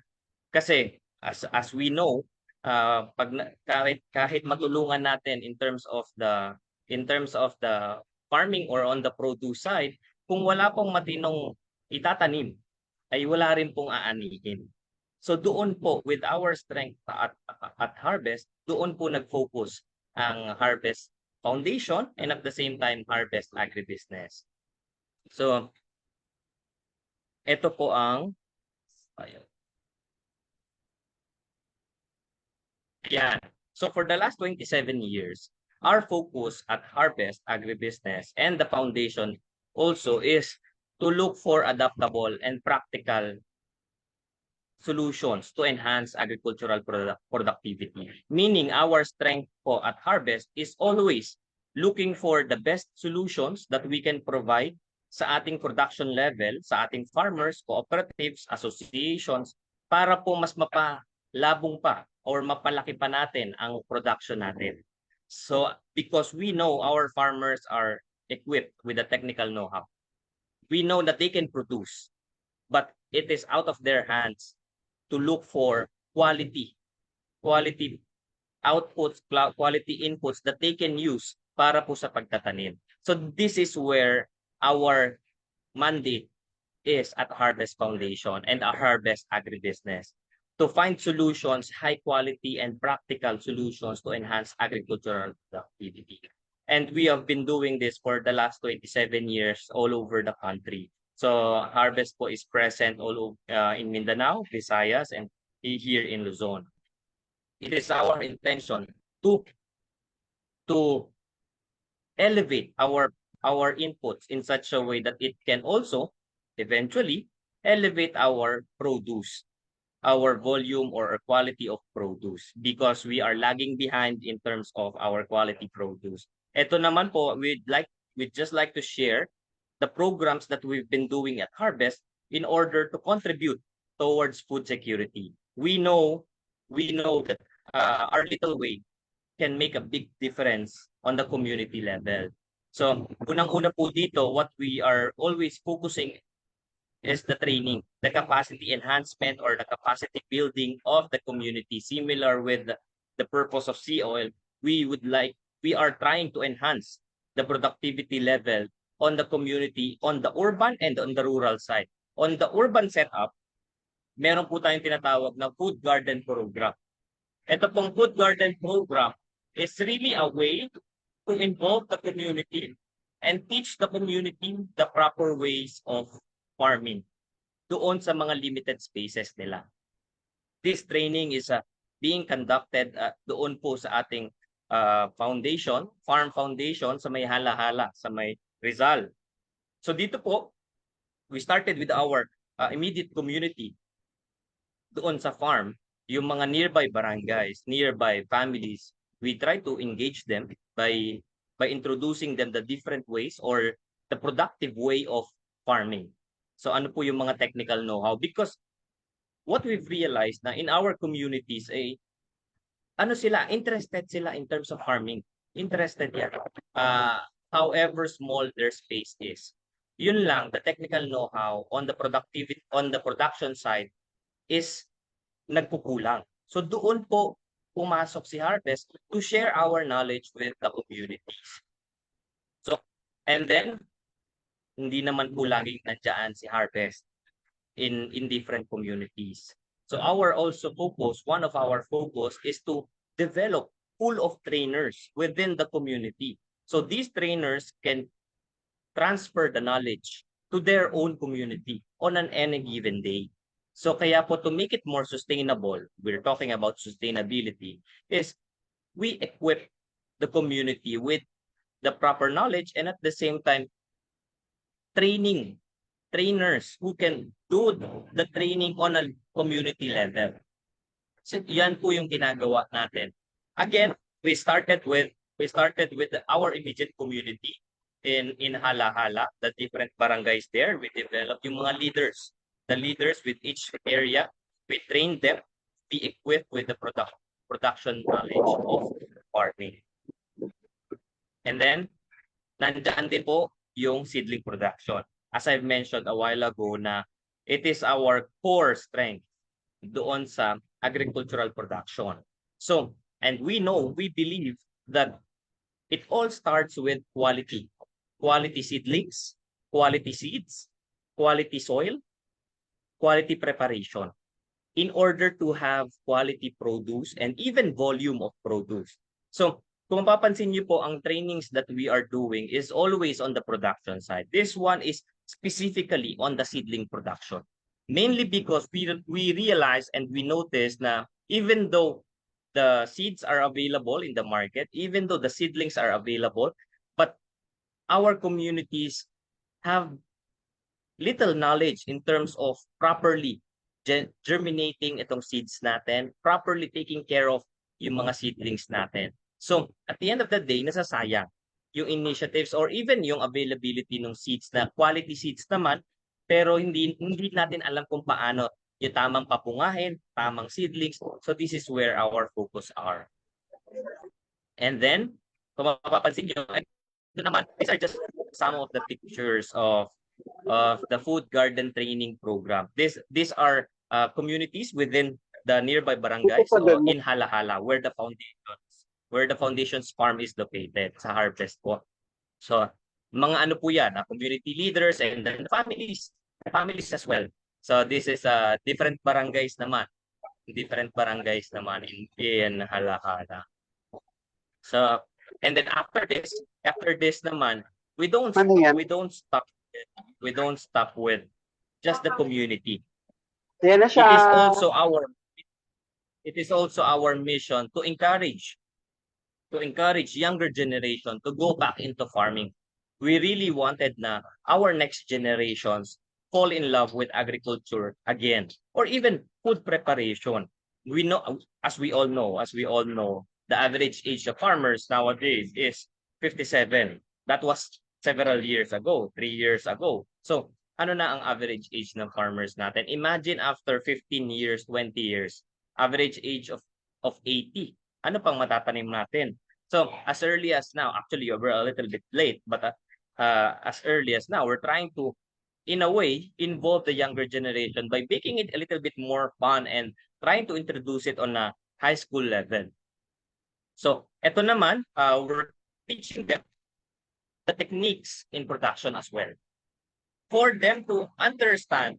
Kasi, as we know, kahit matulungan natin in terms of the farming or on the produce side, kung wala pong matinong itatanim, ay wala rin pong aanihin. So doon po, with our strength at Harvest, doon po nag-focus ang Harvest Foundation and at the same time, Harvest Agribusiness. So, ito po ang yan. So for the last 27 years, our focus at Harvest Agribusiness and the foundation also is to look for adaptable and practical solutions to enhance agricultural productivity. Meaning our strength po at Harvest is always looking for the best solutions that we can provide sa ating production level, sa ating farmers, cooperatives, associations, para po mas mapalabong pa or mapalaki pa natin ang production natin. So, because we know our farmers are equipped with the technical know-how. We know that they can produce, but it is out of their hands to look for quality outputs, quality inputs that they can use para po sa pagtatanim. So this is where our mandate is at Harvest Foundation and our Harvest Agribusiness, to find solutions, high quality and practical solutions to enhance agricultural productivity. And we have been doing this for the last 27 years all over the country. So Harvest po is present all over in Mindanao, Visayas, and here in Luzon. It is our intention to elevate our inputs in such a way that it can also eventually elevate our produce, our volume or quality of produce, because we are lagging behind in terms of our quality produce. Ito naman po, we'd just like to share the programs that we've been doing at Harvest in order to contribute towards food security. We know that our little way can make a big difference on the community level. So, unang-una po dito, what we are always focusing is the training, the capacity enhancement or the capacity building of the community. Similar with the purpose of Sea Oil, we are trying to enhance the productivity level on the community, on the urban and on the rural side. On the urban setup, meron po tayong tinatawag na food garden program. Ito pong food garden program is really a way to involve the community and teach the community the proper ways of farming doon sa mga limited spaces nila. This training is being conducted doon po sa ating foundation, farm foundation sa may Hala-Hala, sa may Rizal. So dito po, we started with our immediate community doon sa farm, yung mga nearby barangays, nearby families. We try to engage them by introducing them the different ways or the productive way of farming. So ano po yung mga technical know-how? Because what we've realized na in our communities ay interested sila in terms of farming. Interested yan. However small their space is. Yun lang, the technical know-how on the productivity, on the production side is nagkukulang. So doon po pumasok si Harvest to share our knowledge with the communities. So, and then, hindi naman po laging nandiyan si Harvest in different communities. So one of our focus is to develop pool of trainers within the community. So these trainers can transfer the knowledge to their own community on any given day. So kaya po to make it more sustainable, we're talking about sustainability, is we equip the community with the proper knowledge and at the same time trainers who can do the training on a community level. So yan po yung ginagawa natin. Again, we started with our immediate community in Hala-Hala, the different barangays there. We developed yung mga leaders, the leaders with each area. We trained them, be equipped with the production knowledge of farming. And then, nandyan din po yung seedling production. As I've mentioned a while ago na it is our core strength doon sa agricultural production. So, and we believe that it all starts with quality. Quality seedlings, quality seeds, quality soil, quality preparation in order to have quality produce and even volume of produce. So, kung mapapansin niyo po, ang trainings that we are doing is always on the production side. This one is specifically on the seedling production. Mainly because we realize and we notice na even though the seeds are available in the market, even though the seedlings are available, but our communities have little knowledge in terms of properly germinating itong seeds natin, properly taking care of yung mga seedlings natin. So, at the end of the day, nasasayang yung initiatives or even yung availability ng seeds na quality seeds naman, pero hindi natin alam kung paano yung tamang papungahin, tamang seedlings. So, this is where our focus are. And then, kung mapapansin nyo, ito naman, these are just some of the pictures of the food garden training program. These are communities within the nearby barangays in Hala-Hala where the foundation's farm is located sa harvest po. So mga ano po yan, community leaders and then families as well. So this is different barangays naman in Hala-Hala. So and then after this naman, we don't stop with just the community. Ayan na It siya. is also our mission to encourage younger generation to go back into farming. We really wanted na our next generations fall in love with agriculture again, or even food preparation. We know, as we all know, the average age of farmers nowadays is 57. That was several years ago, 3 years ago. So, ano na ang average age ng farmers natin? Imagine after 15 years, 20 years, average age of 80. Ano pang matatanim natin? So, as early as now, actually, we're a little bit late, but as early as now, we're trying to, in a way, involve the younger generation by making it a little bit more fun and trying to introduce it on a high school level. So, eto naman, we're teaching them the techniques in production as well, for them to understand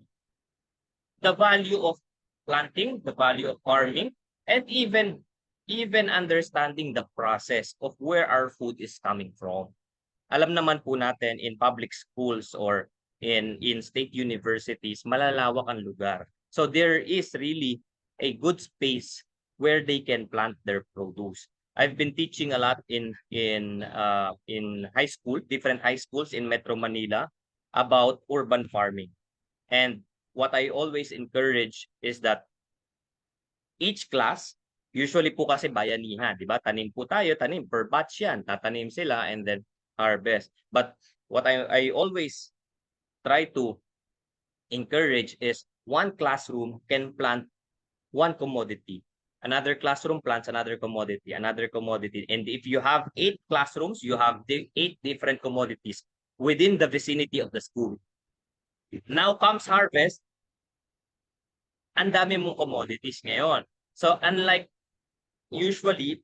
the value of planting, the value of farming, and even understanding the process of where our food is coming from. Alam naman po natin in public schools or in state universities, malalawak ang lugar. So there is really a good space where they can plant their produce. I've been teaching a lot in high school, different high schools in Metro Manila about urban farming. And what I always encourage is that each class, usually po kasi bayanihan, di ba? Tanim po tayo, tanim per batch yan. Tatanim sila and then harvest. But what I always try to encourage is one classroom can plant one commodity. Another classroom plants another commodity. And if you have 8 classrooms, you have 8 different commodities within the vicinity of the school. Now comes harvest, ang dami mong commodities ngayon. So unlike usually,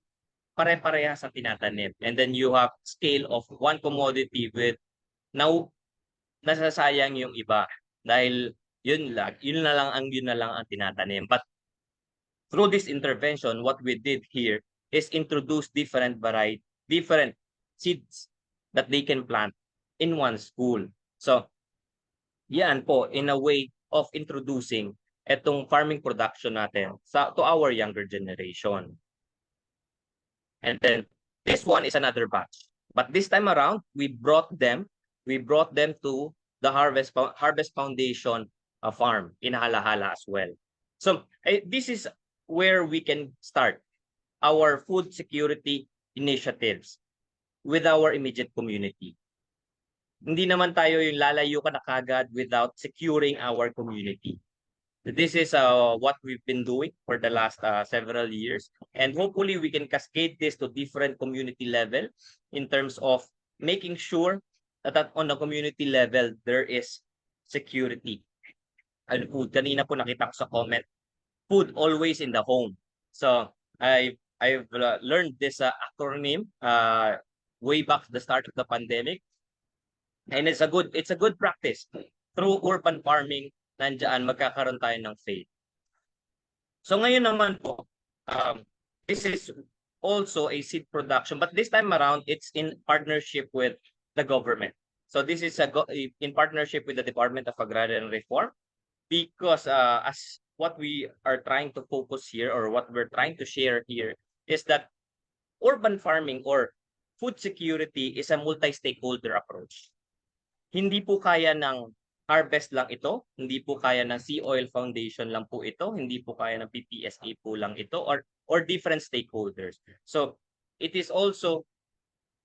pare-parehas ang tinatanim. And then you have scale of one commodity with now nasasayang yung iba dahil yun na lang ang tinatanim. But through this intervention, what we did here is introduce different seeds that they can plant in one school. So, yan po, in a way of introducing etong farming production natin to our younger generation. And then this one is another batch. But this time around, we brought them to the Harvest Foundation farm in Halahala as well. So this is where we can start our food security initiatives with our immediate community. Hindi naman tayo yung lalayo ka na kagad without securing our community. This is what we've been doing for the last several years, and hopefully we can cascade this to different community level in terms of making sure that on the community level there is security and food. Kanina po nakita ko sa comment, food always in the home. So I've learned this acronym way back at the start of the pandemic, and it's a good practice. Through urban farming, nandiyan magkakaroon tayo ng faith. So ngayon naman po, this is also a seed production, but this time around it's in partnership with the government. So this is in partnership with the Department of Agrarian Reform, because as what we are trying to focus here, or what we're trying to share here, is that urban farming or food security is a multi-stakeholder approach. Hindi po kaya ng Harvest lang ito, hindi po kaya ng Sea Oil Foundation lang po ito, hindi po kaya ng PPSA po lang ito, or different stakeholders. So it is also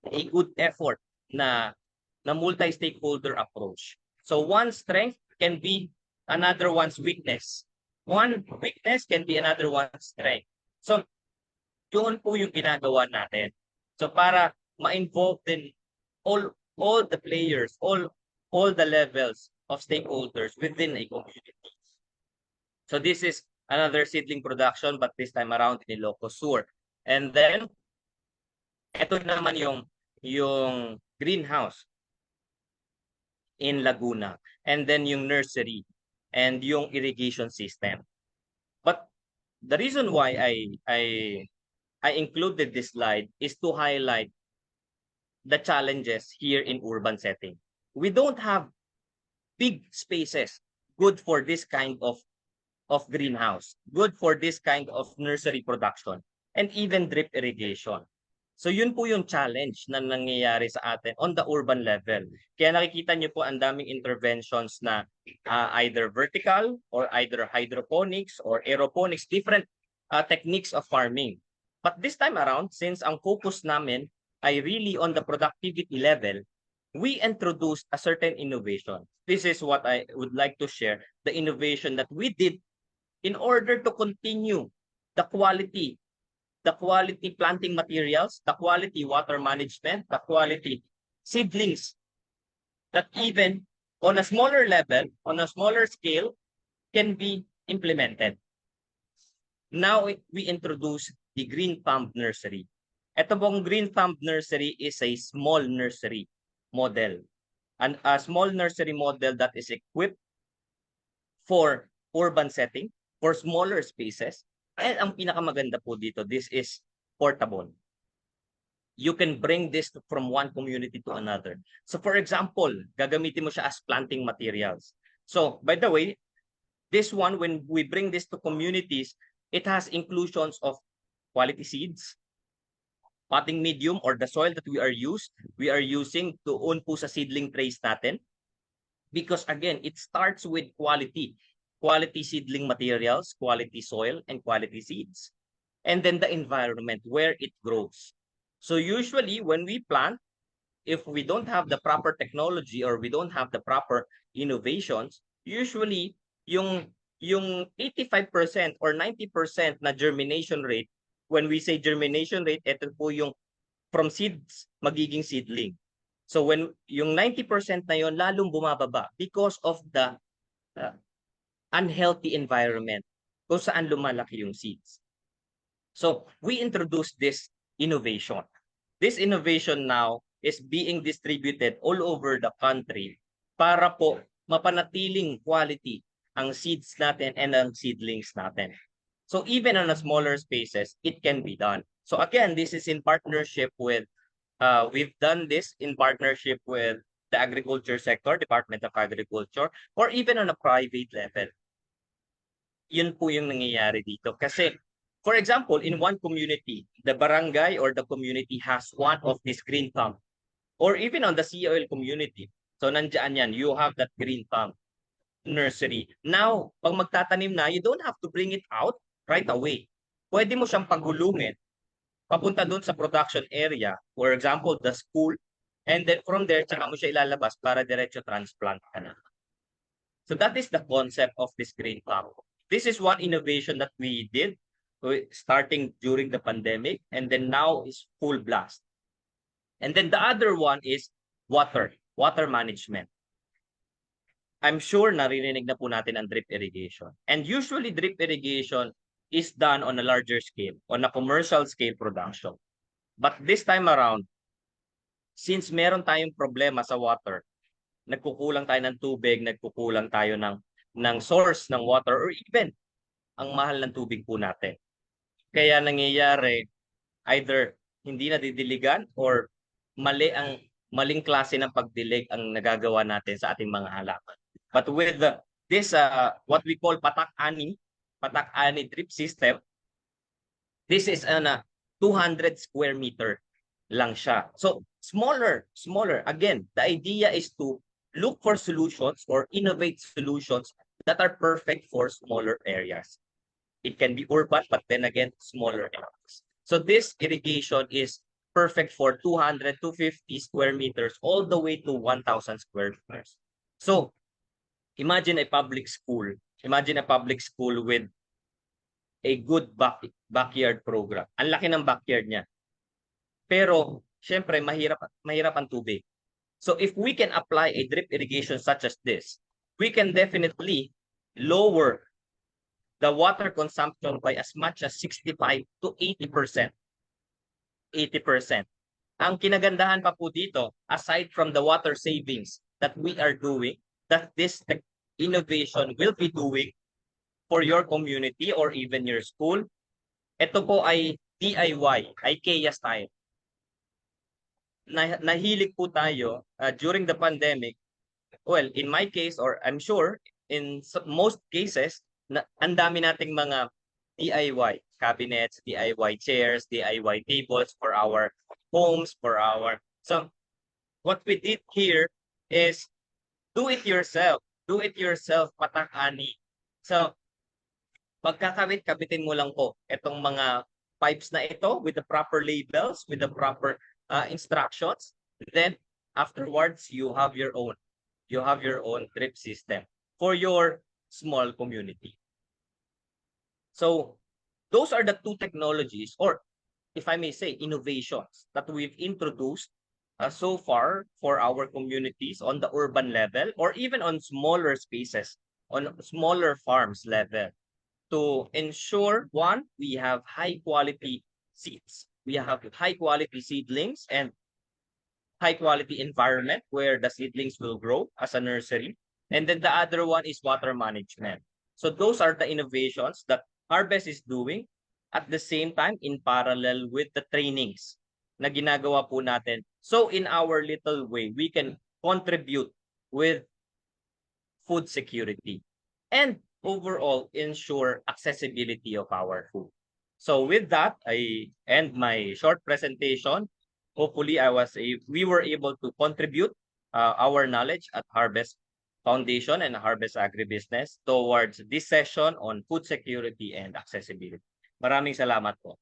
a good effort na multi-stakeholder approach. So one strength can be another one's weakness. One weakness can be another one's strength. So yun po yung ginagawa natin. So para ma-involve din all the players, all the levels of stakeholders within a community. So this is another seedling production, but this time around in Ilocos Sur. And then ito naman yung greenhouse in Laguna, and then yung nursery and yung irrigation system. But the reason why I included this slide is to highlight the challenges here in urban setting. We don't have big spaces good for this kind of greenhouse, good for this kind of nursery production, and even drip irrigation. So yun po yung challenge na nangyayari sa atin on the urban level. Kaya nakikita niyo po ang daming interventions na either vertical or either hydroponics or aeroponics, different techniques of farming. But this time around, since ang focus namin ay really on the productivity level, we introduced a certain innovation. This is what I would like to share, the innovation that we did in order to continue the quality planting materials, the quality water management, the quality seedlings that even on a smaller level, on a smaller scale, can be implemented. Now we introduce the Green Thumb Nursery. Ito pong Green Thumb Nursery is a small nursery model, and a small nursery model that is equipped for urban setting, for smaller spaces, and ang pinakamaganda po dito, this is portable. You can bring this from one community to another. So for example, gagamitin mo siya as planting materials. So by the way, this one, when we bring this to communities, it has inclusions of quality seeds, potting medium, or the soil that we are using doon po sa seedling trays natin. Because again, it starts with quality seedling materials, quality soil, and quality seeds. And then the environment where it grows. So usually when we plant, if we don't have the proper technology or we don't have the proper innovations, usually yung 85% or 90% na germination rate, when we say germination rate, ito po yung from seeds magiging seedling. So when yung 90% na yon lalong bumababa because of the unhealthy environment kung saan lumalaki yung seeds. So we introduced this innovation. This innovation now is being distributed all over the country para po mapanatiling quality ang seeds natin and ang seedlings natin. So even on a smaller spaces, it can be done. So again, this is in partnership with, we've done this in partnership with the agriculture sector, Department of Agriculture, or even on a private level. Yun po yung nangyayari dito. Kasi, for example, in one community, the barangay or the community has one of these green thumb. Or even on the COL community. So, nandiyan yan, you have that green thumb nursery. Now, pag magtatanim na, you don't have to bring it out right away. Pwede mo siyang pagulungin, papunta doon sa production area, for example, the school, and then from there, tsaka mo siya ilalabas para diretso transplant ka na. So that is the concept of this green thumb. This is one innovation that we did starting during the pandemic, and then now is full blast. And then the other one is water management. I'm sure naririnig na po natin ang drip irrigation. And usually drip irrigation is done on a larger scale, on a commercial scale production. But this time around, since meron tayong problema sa water, nagkukulang tayo ng tubig, nagkukulang tayo ng source ng water, or even ang mahal ng tubig po natin. Kaya nangyayari, either hindi na didiligan or maling klase ng pagdilig ang nagagawa natin sa ating mga halaman. But with this, what we call patak-ani drip system, this is a 200 square meter lang siya. So, smaller. Again, the idea is to look for solutions or innovate solutions that are perfect for smaller areas. It can be urban, but then again, smaller areas. So this irrigation is perfect for 200, 250 square meters, all the way to 1,000 square meters. So imagine a public school. Imagine a public school with a good backyard program. Ang laki ng backyard niya. Pero, syempre, mahirap ang tubig. So if we can apply a drip irrigation such as this, we can definitely lower the water consumption by as much as 65 to 80%. 80%. Ang kinagandahan pa po dito, aside from the water savings that we are doing, that this innovation will be doing for your community or even your school, ito po ay DIY, IKEA style. Nahilig po tayo during the pandemic. Well, in my case, or I'm sure, in most cases, ang dami nating mga DIY cabinets, DIY chairs, DIY tables for our homes, so what we did here is do it yourself patak-ani. So pagkakabit-kabitin mo lang po itong mga pipes na ito with the proper labels, with the proper instructions. Then afterwards, you have your own drip system for your small community. So those are the two technologies, or if I may say, innovations that we've introduced so far for our communities on the urban level, or even on smaller spaces, on smaller farms level, to ensure, one, we have high quality seeds, we have high quality seedlings and high quality environment where the seedlings will grow as a nursery. And then the other one is water management. So those are the innovations that Harvest is doing at the same time in parallel with the trainings na ginagawa po natin. So in our little way, we can contribute with food security and overall ensure accessibility of our food. So with that, I end my short presentation. Hopefully we were able to contribute our knowledge at Harvest Foundation and Harvest Agribusiness towards this session on food security and accessibility. Maraming salamat po.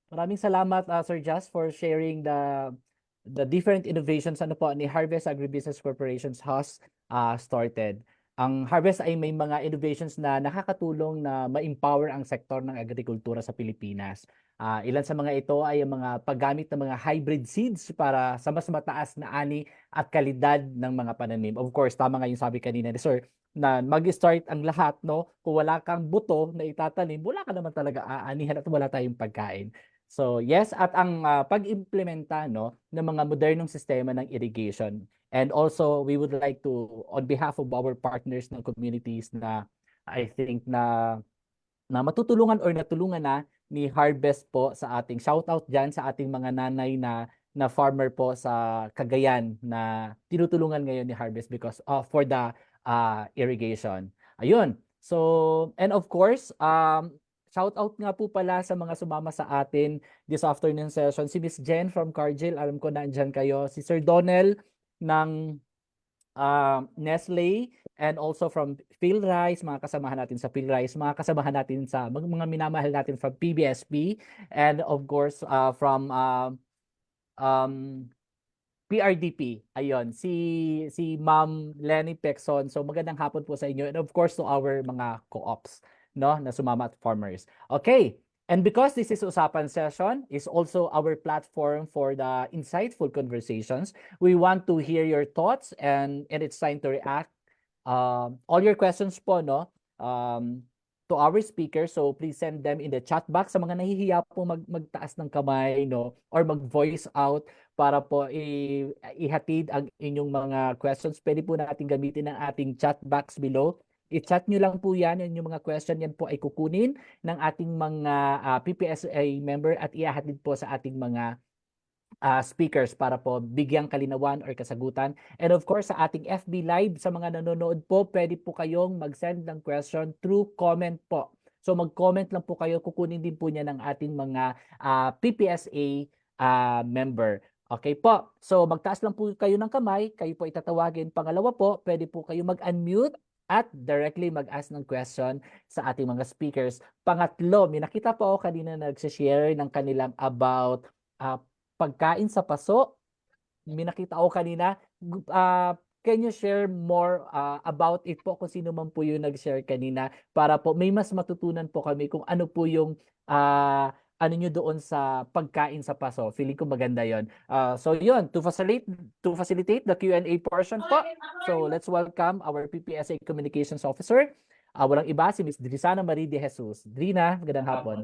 Maraming salamat, Sir Jas, for sharing the different innovations ni Harvest Agribusiness Corporations has started. Ang Harvest ay may mga innovations na nakakatulong na ma-empower ang sektor ng agrikultura sa Pilipinas. Ilan sa mga ito ay ang mga paggamit ng mga hybrid seeds para sa mas mataas na ani at kalidad ng mga pananim. Of course, tama nga yung sabi kanina ni Sir, na mag-start ang lahat, no? Kung wala kang buto na itatanim, wala ka naman talaga aanihan at wala tayong pagkain. So yes, at ang pag-implementa, no, ng mga modernong sistema ng irrigation. And also, we would like to, on behalf of our partners ng communities na I think na matutulungan or natulungan na ni Harvest po sa ating shoutout dyan sa ating mga nanay na na farmer po sa Cagayan na tinutulungan ngayon ni Harvest because for the irrigation. Ayun. So, and of course, shout out nga po pala sa mga sumama sa atin this afternoon session. Si Miss Jen from Cargill, alam ko nandiyan kayo. Si Sir Donel ng Nestle, and also from PhilRice, mga kasamahan natin sa PhilRice, mga kasamahan natin sa mga minamahal natin from PBSP, and of course from um, PRDP. Ayun, si Ma'am Lenny Pexon. So magandang hapon po sa inyo, and of course to our mga co-ops, no, na sumama at farmers. Okay. And because this is Usapan Session, is also our platform for the insightful conversations, we want to hear your thoughts, and it's time to react. All your questions po, no, to our speakers. So please send them in the chat box. Sa mga nahihiya po magtaas ng kamay, no, or mag-voice out para po ihatid ang inyong mga questions, pwede po natin gamitin ang ating chat box below. I-chat nyo lang po yan, yung mga question yan po ay kukunin ng ating mga PPSA member at ihahatid po sa ating mga speakers para po bigyang kalinawan or kasagutan. And of course, sa ating FB Live, sa mga nanonood po, pwede po kayong mag-send ng question through comment po. So mag-comment lang po kayo, kukunin din po niya ng ating mga PPSA member. Okay po, so magtaas lang po kayo ng kamay, kayo po itatawagin. Pangalawa po, pwede po kayo mag-unmute at directly mag-ask ng question sa ating mga speakers. Pangatlo, may nakita po ako kanina nag-share ng kanilang about pagkain sa paso. May nakita ako kanina. Can you share more about it po kung sino man po yung nag-share kanina para po may mas matutunan po kami kung ano po yung ano nyo doon sa pagkain sa paso. Feeling ko maganda yon. So yun, to facilitate the Q&A portion po. So let's welcome our PPSA Communications Officer. Walang iba, si Ms. Drisana Marie de Jesus. Drina, magandang hapon.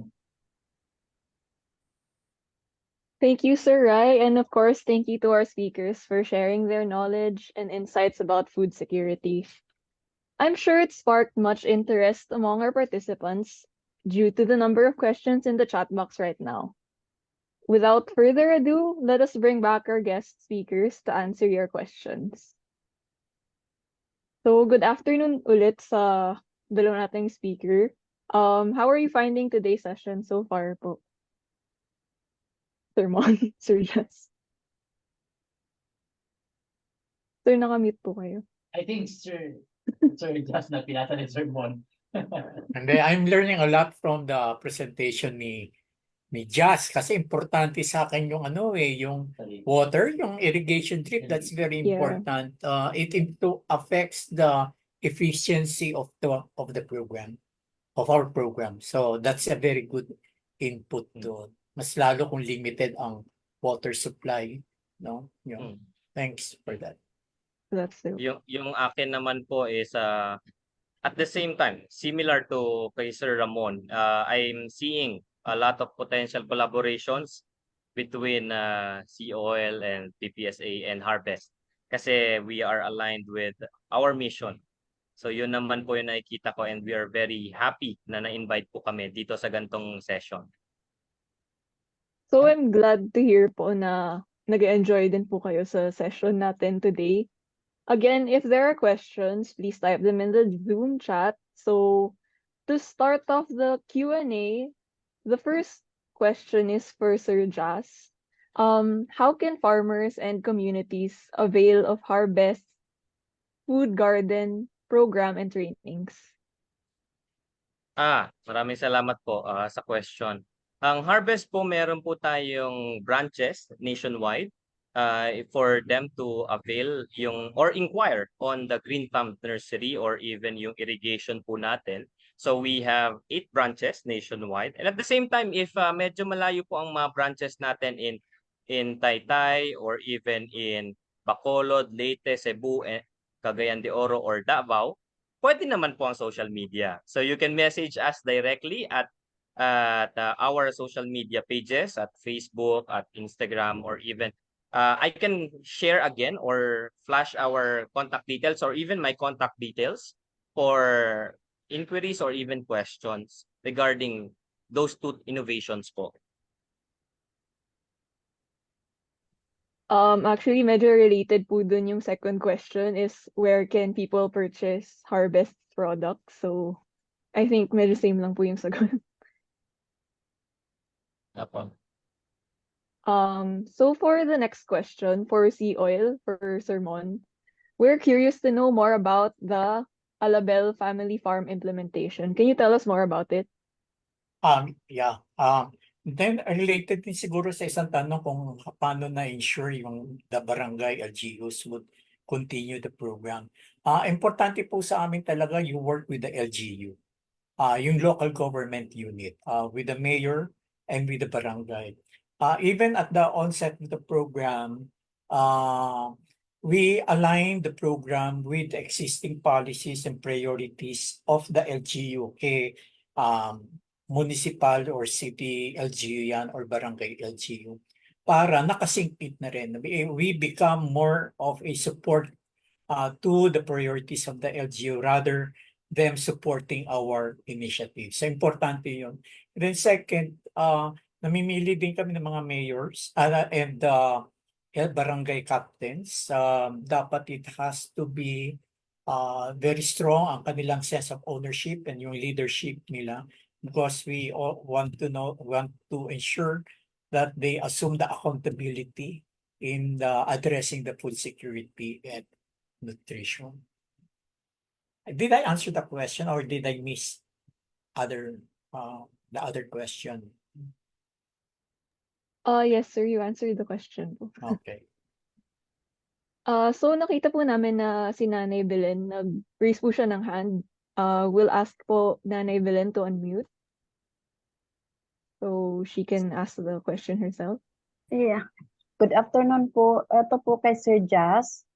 Thank you, Sir Rai, and of course, thank you to our speakers for sharing their knowledge and insights about food security. I'm sure it sparked much interest among our participants due to the number of questions in the chat box right now. Without further ado, let us bring back our guest speakers to answer your questions. So, good afternoon ulit sa dalawa nating speaker. How are you finding today's session so far po? Sir Mon, Sir Jess. Sir, nakamute po kayo. I think Sir Just na pinasa ni Sir Mon. And I'm learning a lot from the presentation ni Jazz kasi importante sa akin yung yung water, yung irrigation drip, that's very Yeah. important. It affects the efficiency of the program, of our program. So that's a very good input to mas lalo kung limited ang water supply, no? Yung, thanks for that. That's it. Yung akin naman po is at the same time, similar to kay Sir Ramon, I'm seeing a lot of potential collaborations between COL and PPSA and Harvest kasi we are aligned with our mission. So yun naman po yung nakikita ko, and we are very happy na na-invite po kami dito sa gantong session. So I'm glad to hear po na nag-enjoy din po kayo sa session natin today. Again, if there are questions, please type them in the Zoom chat. So to start off the Q&A, the first question is for Sir Jazz. How can farmers and communities avail of Harvest Food Garden program and trainings? Maraming salamat po sa question. Ang Harvest po, meron po tayong branches nationwide for them to avail or inquire on the Green Thumb Nursery or even yung irrigation po natin. So we have 8 branches nationwide. And at the same time, if medyo malayo po ang mga branches natin in Taytay or even in Bacolod, Leyte, Cebu, Cagayan de Oro or Davao, pwede naman po ang social media. So you can message us directly at our social media pages at Facebook, at Instagram, or even I can share again or flash our contact details or even my contact details for inquiries or even questions regarding those 2 innovations po. Actually, medyo related po dun yung second question is where can people purchase Harvest products? So, I think medyo same lang po yung sagot. Apo. So for the next question, for Sea Oil, for Sermon, we're curious to know more about the Alabel Family Farm implementation. Can you tell us more about it? Yeah. Then related din siguro sa isang tanong kung paano na-ensure yung the barangay LGUs would continue the program. Importante po sa amin talaga you work with the LGU, yung local government unit, with the mayor and with the barangay. Even at the onset of the program, we align the program with the existing policies and priorities of the LGU. Municipal or city LGU yan or barangay LGU para nakasingkit na rin. We become more of a support to the priorities of the LGU rather them supporting our initiatives. So importante yun. Then second, namimili din kami ng mga mayors and barangay captains. Dapat it has to be very strong ang kanilang sense of ownership and yung leadership nila, because we all want to ensure that they assume the accountability in addressing the food security and nutrition. Did I answer the question or did I miss the other question? Yes, sir, you answered the question po. Okay. So nakita po namin na si Nanay Belen, nag-raise po siya ng hand. We'll ask po Nanay Belen to unmute so she can ask the question herself. Yeah. Good afternoon po. Ito po kay Sir Jazz.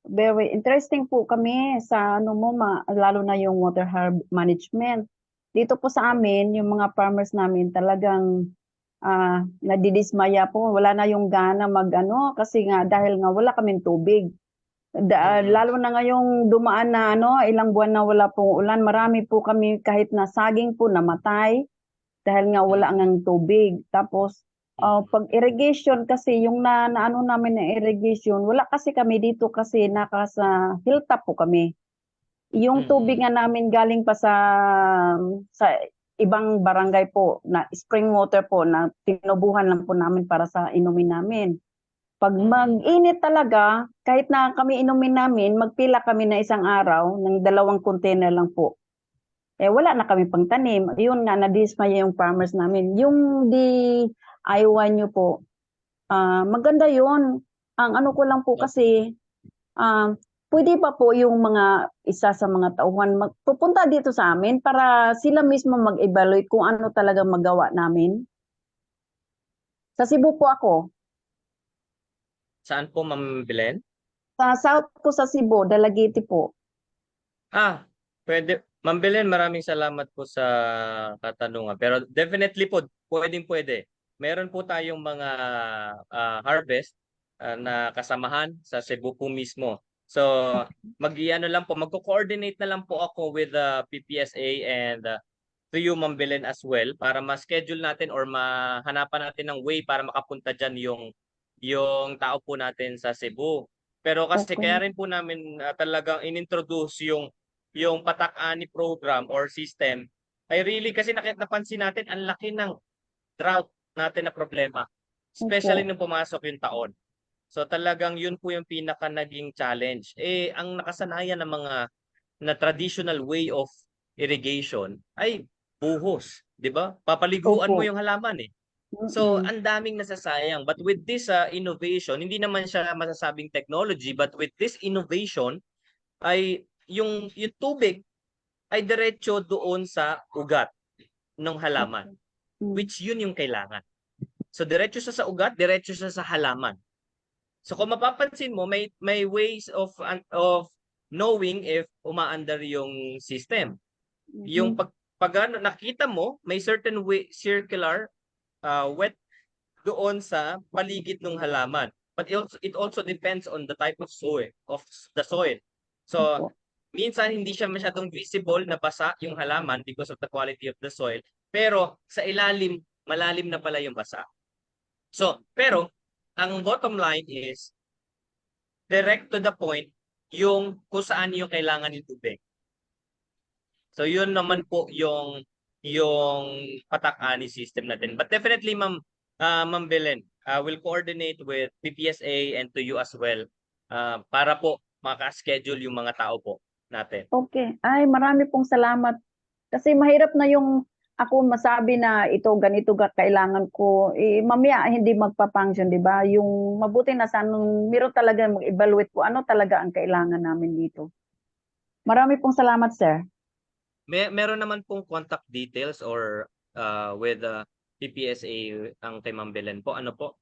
Very interesting po kami sa lalo na yung water management. Dito po sa amin, yung mga farmers namin talagang nadidismaya po. Wala na yung gana kasi nga dahil nga wala kaming tubig. Lalo na ngayong dumaan na ilang buwan na wala pong ulan. Marami po kami kahit na saging po namatay dahil nga wala ngang tubig. Tapos pag irrigation kasi yung naano namin na irrigation, wala kasi kami dito kasi sa hilltop po kami. Yung tubig nga namin galing pa sa ibang barangay po na spring water po na tinubuhan lang po namin para sa inumin namin. Pag mag-init talaga, kahit na kami inumin namin, magpila kami na isang araw ng 2 container lang po. Wala na kami pang tanim. Yun nga, nadismaya yung farmers namin. Yung DIY nyo po, maganda yun. Ang ano ko lang po kasi, pwede pa po yung isa sa mga tauhan pupunta dito sa amin para sila mismo mag-evaluate kung ano talaga magawa namin. Sa Cebu po ako. Saan po, Ma'am Belen? Sa South po sa Cebu, Dalagiti po. Pwede. Ma'am Belen, maraming salamat po sa katanungan. Pero definitely po, pwede. Meron po tayong mga harvest na kasamahan sa Cebu po mismo. So, magko-coordinate na lang po ako with the PPSA and to you, Ma'am Belen, as well para ma-schedule natin or mahanapan natin ng way para makapunta dyan yung tao po natin sa Cebu. Pero kasi Okay. kaya rin po namin talagang inintroduce yung Patak Ani program or system ay really kasi napansin natin ang laki ng drought natin na problema. Especially nung pumasok yung taon. So talagang yun po yung pinaka naging challenge. Ang nakasanayan ng mga na traditional way of irrigation ay buhos, 'di ba? Papaliguan mo Opo. yung halaman eh. So, ang daming nasasayang. But with this innovation, hindi naman siya masasabing technology, but with this innovation, ay yung tubig ay diretso doon sa ugat ng halaman, which yun yung kailangan. So, diretso siya sa ugat, diretso siya sa halaman. So, kung mapapansin mo, may ways of knowing if umaandar yung system. Yung pag nakita mo, may certain way, circular wet doon sa paligid ng halaman. But it also depends on the type of the soil. So, minsan hindi siya masyadong visible na basa yung halaman because of the quality of the soil. Pero sa ilalim, malalim na pala yung basa. So, pero ang bottom line is direct to the point yung kung saan yung kailangan yung tubig. So yun naman po yung patak-ani system natin. But definitely Ma'am Belen, will coordinate with PPSA and to you as well para po maka-schedule yung mga tao po natin. Okay. Ay, marami pong salamat. Kasi mahirap na yung ako masabi na ito, ganito kailangan ko. Eh, mamaya hindi magpa-function, di ba? Yung mabuti na sana meron talaga mag-evaluate po ano talaga ang kailangan namin dito. Marami pong salamat, sir. Meron naman pong contact details or with PPSA ang kay Ma'am Belen po. Ano po?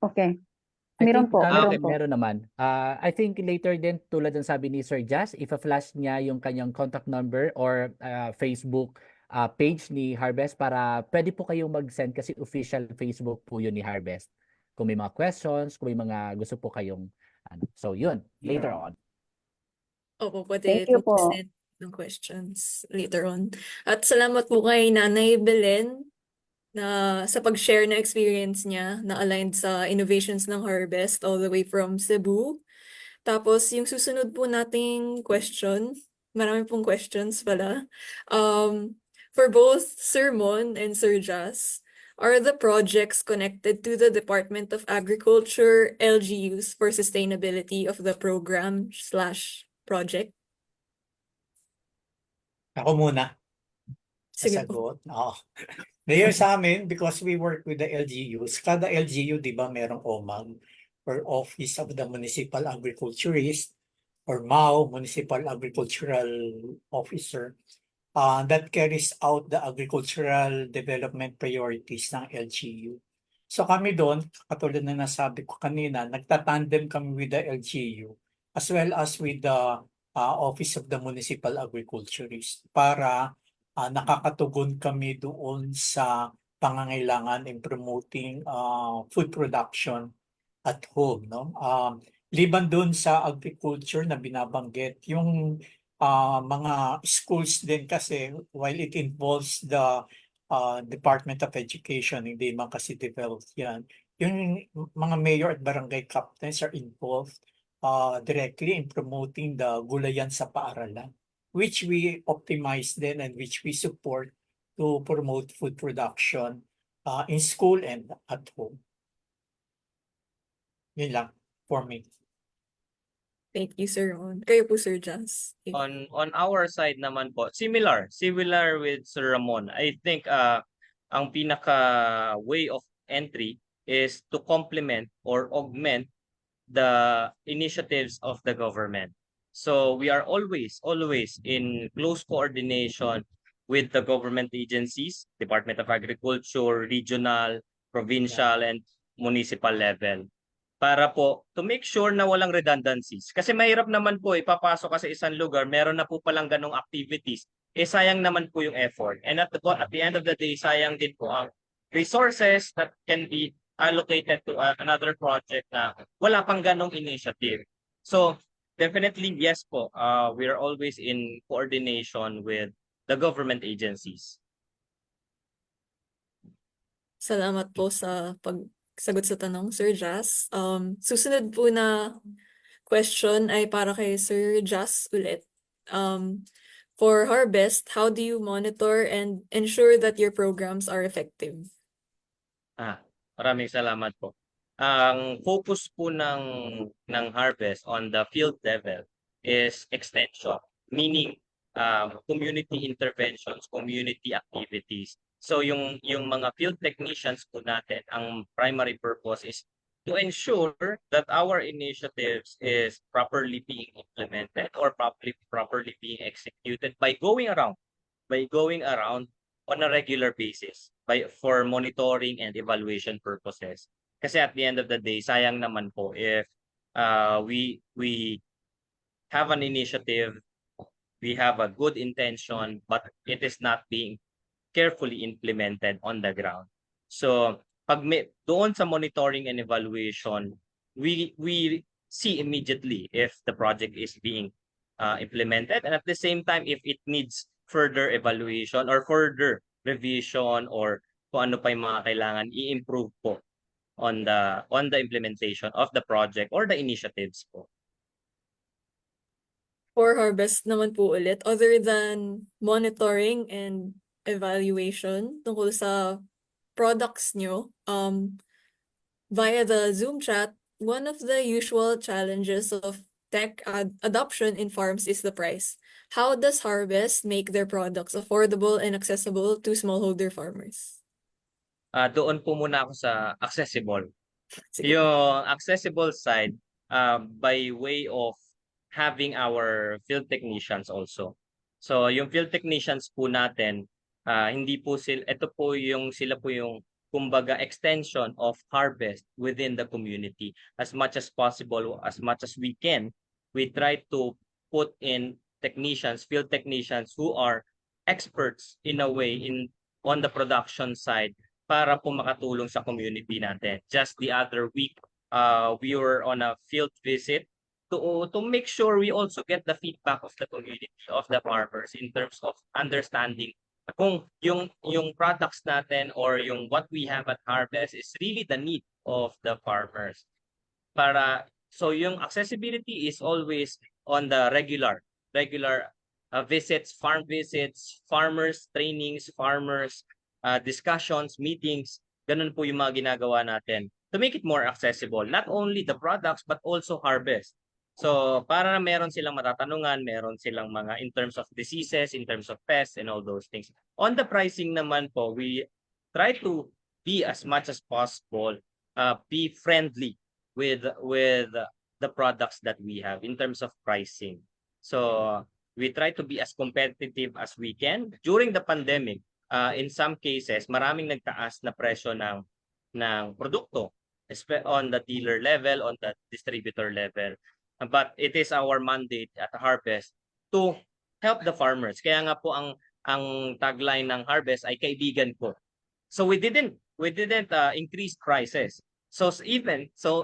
Okay. I Meron think, po, meron meron po. meron naman. I think later din, tulad ng sabi ni Sir Jazz, ipa-flash niya yung kanyang contact number or Facebook page ni Harvest para pwede po kayong mag-send kasi official Facebook po yun ni Harvest. Kung may mga questions, kung may mga gusto po kayong ano. So yun, later on. Opo, pwede Thank you po po. mag-send ng questions later on. At salamat po kay Nanay Belen na sa pag-share na experience niya na aligned sa innovations ng Harvest all the way from Cebu. Tapos yung susunod po nating question, marami pong questions pala. For both Sir Mon and Sir Jas, are the projects connected to the Department of Agriculture LGUs for sustainability of the program/project? Ako muna. Sige po. Sasagot. Oo. Ngayon sa amin, because we work with the LGUs, kada LGU, di ba, merong OMAG or Office of the Municipal Agriculturist or MAO, Municipal Agricultural Officer, that carries out the agricultural development priorities ng LGU. So kami doon, katulad na nasabi ko kanina, nagtatandem kami with the LGU as well as with the Office of the Municipal Agriculturist para nakakatugon kami doon sa pangangailangan in promoting food production at home, no? Liban doon sa agriculture na binabanggit, yung mga schools din kasi while it involves the Department of Education, hindi man kasi developed yan. Yung mga mayor at barangay captains are involved directly in promoting the gulayan sa paaralan, which we optimize then and which we support to promote food production in school and at home. Yun lang for me. Thank you, Sir Ron. Kayo po, Sir Jas. On our side naman po, similar with Sir Ramon. I think ang pinaka way of entry is to complement or augment the initiatives of the government. So we are always in close coordination with the government agencies, Department of Agriculture, regional, provincial, and municipal level. Para po to make sure na walang redundancies. Kasi mahirap naman po ipapasok ka sa isang lugar, meron na po palang ganong activities. Sayang naman po yung effort. And at the end of the day, sayang din po ang resources that can be allocated to another project na wala pang ganong initiative. So definitely yes po, we are always in coordination with the government agencies. Salamat po sa pagsagot sa tanong, Sir Jas. Susunod po na question ay para kay Sir Jas ulit. For Harvest, how do you monitor and ensure that your programs are effective? Maraming salamat po. Ang focus po ng Harvest on the field level is extension, meaning community interventions, community activities. So yung mga field technicians po natin, ang primary purpose is to ensure that our initiatives is properly being implemented or properly being executed by going around on a regular basis for monitoring and evaluation purposes. Kasi at the end of the day, sayang naman po if we have an initiative, we have a good intention, but it is not being carefully implemented on the ground. So doon sa monitoring and evaluation, we see immediately if the project is being implemented, and at the same time if it needs further evaluation or further revision or kung ano pa yung mga kailangan i-improve po on the implementation of the project or the initiatives po. For harvest naman po ulit, other than monitoring and evaluation tungkol sa products nyo, via the Zoom chat, one of the usual challenges of tech adoption in farms is the price. How does Harvest make their products affordable and accessible to smallholder farmers? Doon po muna ako sa accessible. Sige po. Yung accessible side, by way of having our field technicians also. So yung field technicians po natin, hindi po sila po yung kumbaga extension of Harvest within the community. As much as possible, as much as we can, we try to put in technicians, field technicians who are experts in a way on the production side para po makatulong sa community natin. Just the other week, we were on a field visit to make sure we also get the feedback of the community, of the farmers in terms of understanding kung yung products natin or yung what we have at Harvest is really the need of the farmers. So yung accessibility is always on the regular visits, farm visits, farmers trainings, farmers discussions, meetings. Ganun po yung mga ginagawa natin to make it more accessible, not only the products but also Harvest. So para meron silang matatanungan, meron silang mga in terms of diseases, in terms of pests and all those things. On the pricing naman po, we try to be as much as possible, be friendly with the products that we have in terms of pricing. So we try to be as competitive as we can. During the pandemic, in some cases, maraming nagtaas na presyo ng produkto on the dealer level, on the distributor level. But it is our mandate at Harvest to help the farmers. Kaya nga po ang tagline ng Harvest ay kaibigan ko. So we didn't increase prices. So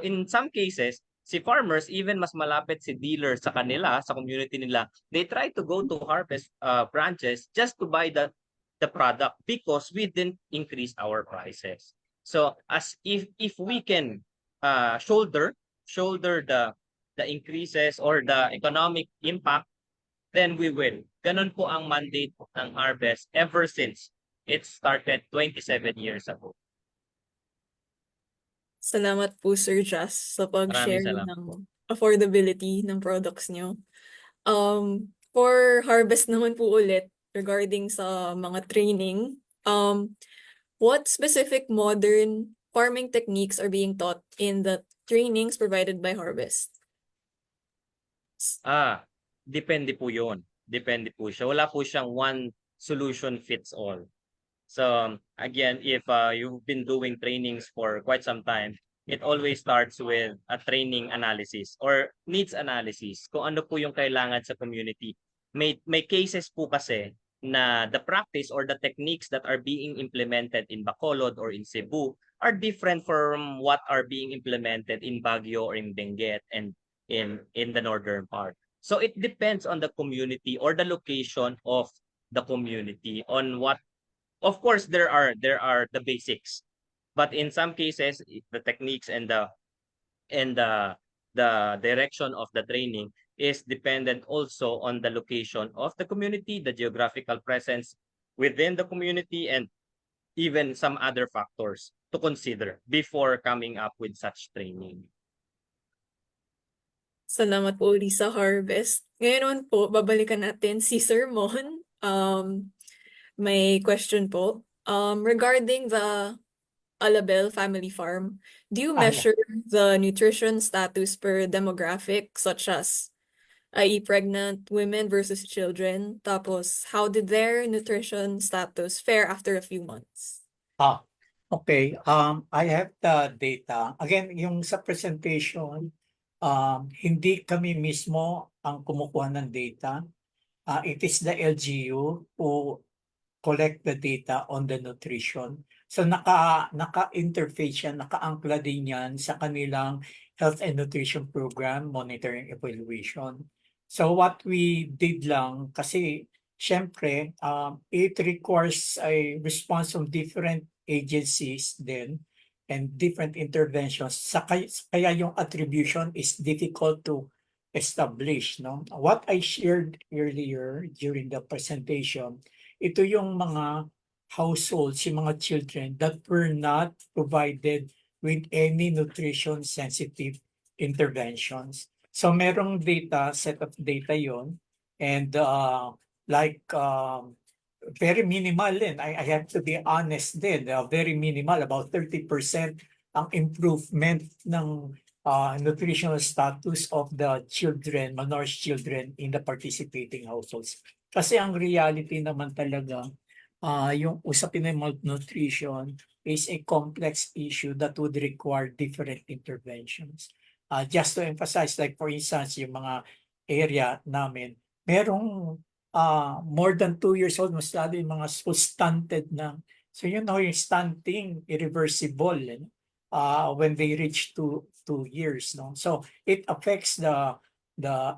in some cases, si farmers even mas malapit si dealer sa kanila, sa community nila, they try to go to Harvest branches just to buy the product because we didn't increase our prices. So as if we can shoulder the increases or the economic impact, then we will. Ganun po ang mandate ng Harvest ever since it started 27 years ago. Salamat po, Sir Jas, sa pag-share Maraming salamat ng affordability ng products nyo. For Harvest naman po ulit, regarding sa mga training, what specific modern farming techniques are being taught in the trainings provided by Harvest? Depende po yun. Depende po siya. Wala po siyang one solution fits all. So again, if you've been doing trainings for quite some time, it always starts with a training analysis or needs analysis. Kung ano po yung kailangan sa community. May cases po kasi na the practice or the techniques that are being implemented in Bacolod or in Cebu are different from what are being implemented in Baguio or in Benguet and in the northern part. So it depends on the community or the location of the community on what. Of course, there are the basics, but in some cases, the techniques and the direction of the training is dependent also on the location of the community, the geographical presence within the community, and even some other factors to consider before coming up with such training. Salamat po ulit sa Harvest. Ngayon naman po, babalikan natin si Sir Mon. May question po. Regarding the Alabel Family Farm, do you measure the nutrition status per demographic, such as, i.e. pregnant women versus children? Tapos, how did their nutrition status fare after a few months? Okay. I have the data. Again, yung sa presentation, hindi kami mismo ang kumukuha ng data. It is the LGU who collect the data on the nutrition. So naka-interface yan, naka-angkla din yan sa kanilang health and nutrition program, monitoring evaluation. So what we did lang, kasi syempre, it requires a response from different agencies then. and different interventions. Kaya yung attribution is difficult to establish, no? What I shared earlier during the presentation, ito yung mga households, yung mga children that were not provided with any nutrition sensitive interventions. So merong data, set of data yon, and very minimal din. I have to be honest din, very minimal, about 30% ang improvement ng nutritional status of the children, malnourished children in the participating households. Kasi ang reality naman talaga, yung usapin ng malnutrition is a complex issue that would require different interventions. Just to emphasize, like for instance, yung mga area namin, merong more than 2 years old, mas lalo yung mga stunted na. So yun know, yung stunting, irreversible when they reach 2 years. No? So it affects the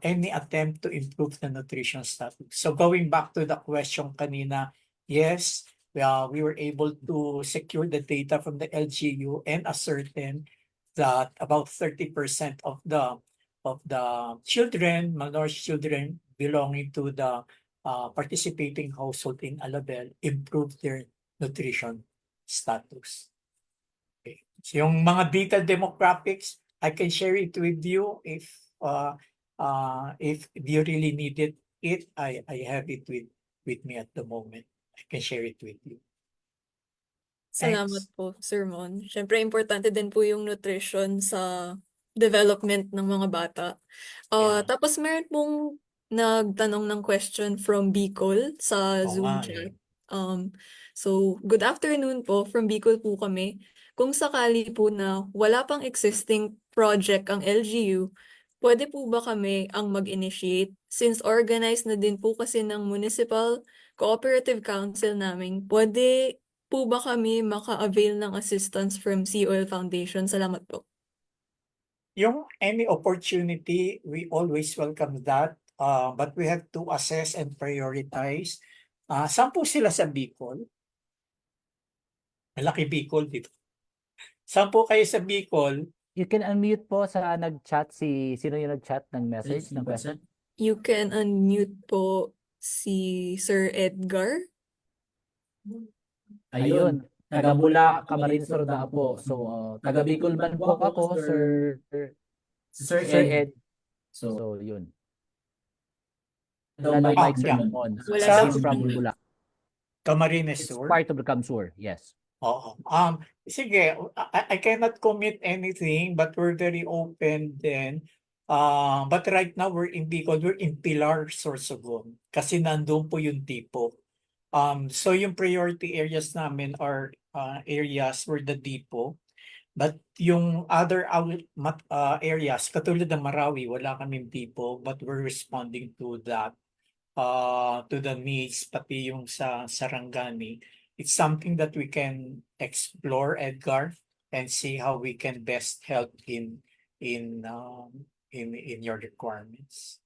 any attempt to improve the nutrition status. So going back to the question kanina, yes, we were able to secure the data from the LGU and ascertain that about 30% of the children, malnourished children belonging to the participating household in Alabel improved their nutrition status. Okay. So yung mga detailed demographics, I can share it with you if you really need it. I have it with me at the moment. I can share it with you. Salamat po, Sir Mon. Siyempre, importante din po yung nutrition sa development ng mga bata. Yeah. Tapos meron pong nagtanong ng question from Bicol sa Oo Zoom nga, chat. So, good afternoon po. From Bicol po kami. Kung sakali po na wala pang existing project ang LGU, pwede po ba kami ang mag-initiate? Since organized na din po kasi ng Municipal Cooperative Council namin, pwede po ba kami maka-avail ng assistance from Sea Oil Foundation? Salamat po. Yung any opportunity, we always welcome that. But we have to assess and prioritize. Saan po sila sa Bicol? Malaki Bicol dito. Saan po kayo sa Bicol? You can unmute po sa nag-chat sino yung nag-chat ng message ng question? You can unmute po si Sir Edgar. Ayun. Taga Bula, Camarines Sur po. So, taga Bicol man po ako, Sir Ed. So, yun. Wala daw Ah, mic, Sir yeah. Mon. Wala Sa- He's from Bula. Camarines It's Sur? part of the Camsur, yes. Oo. Sige, I cannot commit anything, but we're very open then. But right now we're in Bicol, we're in Pilar, Sorsogon. Kasi nandun po yung tipo. So yung priority areas namin are areas where the depot. But yung other areas, katulad ng Marawi, wala kaming depot, but we're responding to that, to the needs, pati yung sa Sarangani. It's something that we can explore, Edgar, and see how we can best help in your requirements.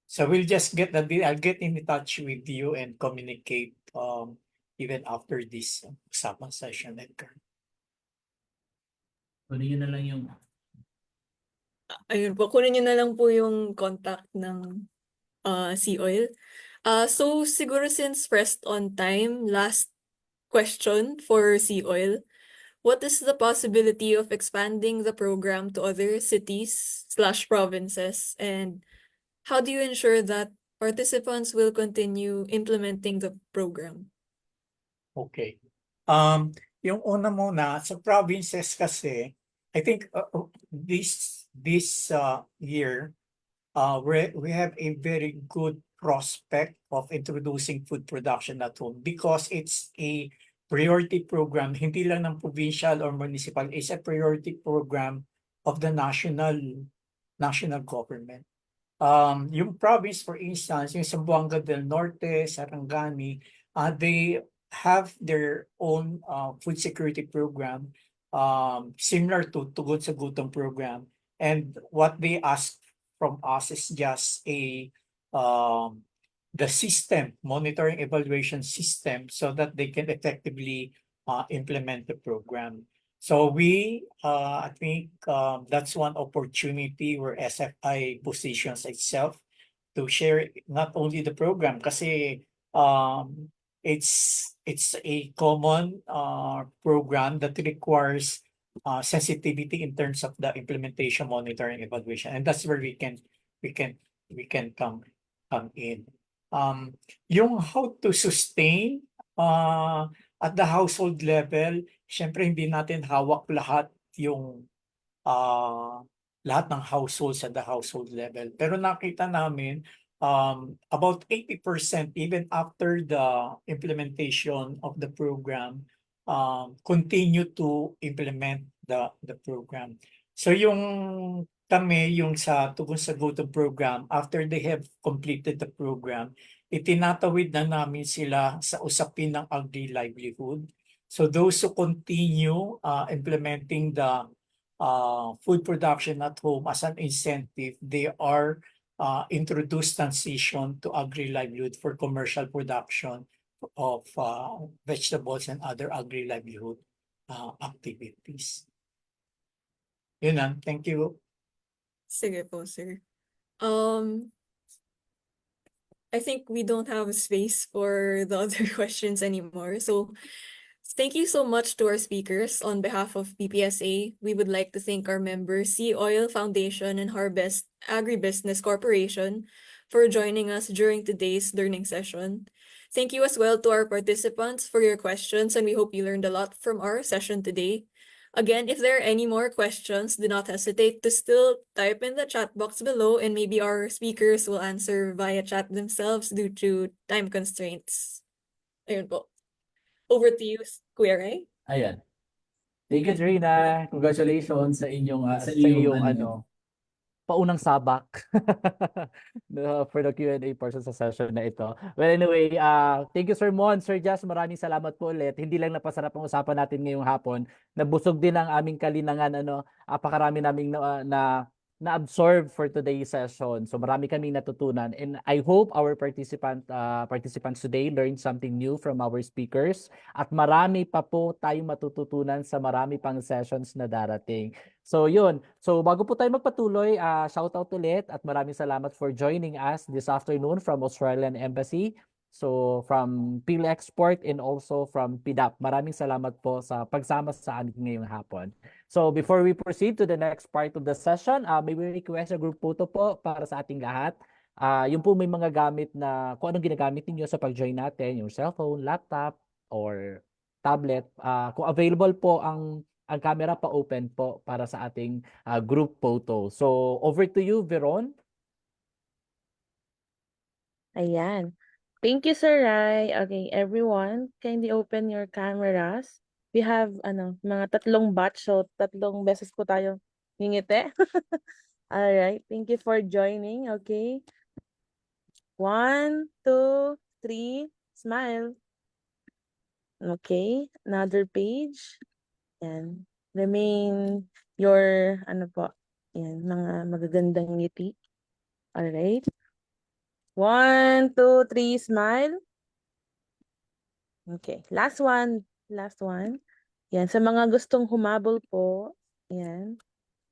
So we'll just I'll get in touch with you and communicate even after this usapan session, Edgar. Kunin na lang yung Ayun po, kunin nyo na lang po yung contact ng Sea Oil. So, siguro since pressed on time, last question for Sea Oil. What is the possibility of expanding the program to other cities/provinces? And how do you ensure that participants will continue implementing the program? Okay. Yung una muna, sa provinces kasi, I think this year, we have a very good prospect of introducing food production at home because it's a priority program, hindi lang ng provincial or municipal, it's a priority program of the national government. Yung province, for instance, yung Zamboanga del Norte, Sarangani, they have their own food security program, similar to Tugon sa Gutom program. And what they ask from us is just the system, monitoring evaluation system, so that they can effectively implement the program. So I think that's one opportunity where SFI positions itself to share not only the program kasi it's a common program that requires sensitivity in terms of the implementation, monitoring, evaluation, and that's where we can we can come in. Yung how to sustain at the household level, syempre hindi natin hawak lahat ng households at the household level. Pero nakita namin about 80% even after the implementation of the program continue to implement the program. So yung sa Tugon sa Gutom program, after they have completed the program, itinatawid na namin sila sa usapin ng agri-livelihood. So those who continue implementing the food production at home as an incentive, they are introduced transition to agri-livelihood for commercial production of vegetables and other agri-livelihood activities. Yun lang. Thank you. Sige po, sir. I think we don't have space for the other questions anymore. So thank you so much to our speakers. On behalf of PPSA, we would like to thank our members, Sea Oil Foundation and Harvest Agribusiness Corporation, for joining us during today's learning session. Thank you as well to our participants for your questions, and we hope you learned a lot from our session today. Again, if there are any more questions, do not hesitate to still type in the chat box below, and maybe our speakers will answer via chat themselves due to time constraints. Ayun po. Over to you, Kuya Ray. Ayan. Thank you, Trina. Congratulations sa inyong paunang sabak for the Q&A portion sa session na ito. Well, anyway, thank you, Sir Mon. Sir Jazz, maraming salamat po ulit. Hindi lang napasarap ang usapan natin ngayong hapon. Nabusog din ang aming kalinangan. Apakarami naming na-absorb for today's session. So marami kaming natutunan. And I hope our participants today learned something new from our speakers. At marami pa po tayong matututunan sa marami pang sessions na darating. So yun. So bago po tayo magpatuloy, shout out ulit at maraming salamat for joining us this afternoon from Australian Embassy. So from PhilExport and also from PDAP. Maraming salamat po sa pagsama sa amin ngayong hapon. So before we proceed to the next part of the session, may we request a group photo po para sa ating lahat. Yung po may mga gamit na kung anong ginagamit niyo sa pag-join natin, yung cellphone, laptop, or tablet. Kung available po ang camera pa open po para sa ating group photo. So over to you, Veron. Ayan. Thank you, Sir Rai. Okay, everyone, kindly open your cameras. We have mga 3 batch, so 3 beses po tayo ngingiti. Alright, thank you for joining. Okay. 1, 2, 3, smile. Okay, another page. Yan. Remain your, yan, mga magagandang ngiti. Alright. 1, 2, 3, smile. Okay, last one. Last one. Yan, sa mga gustong humabol po. Yan.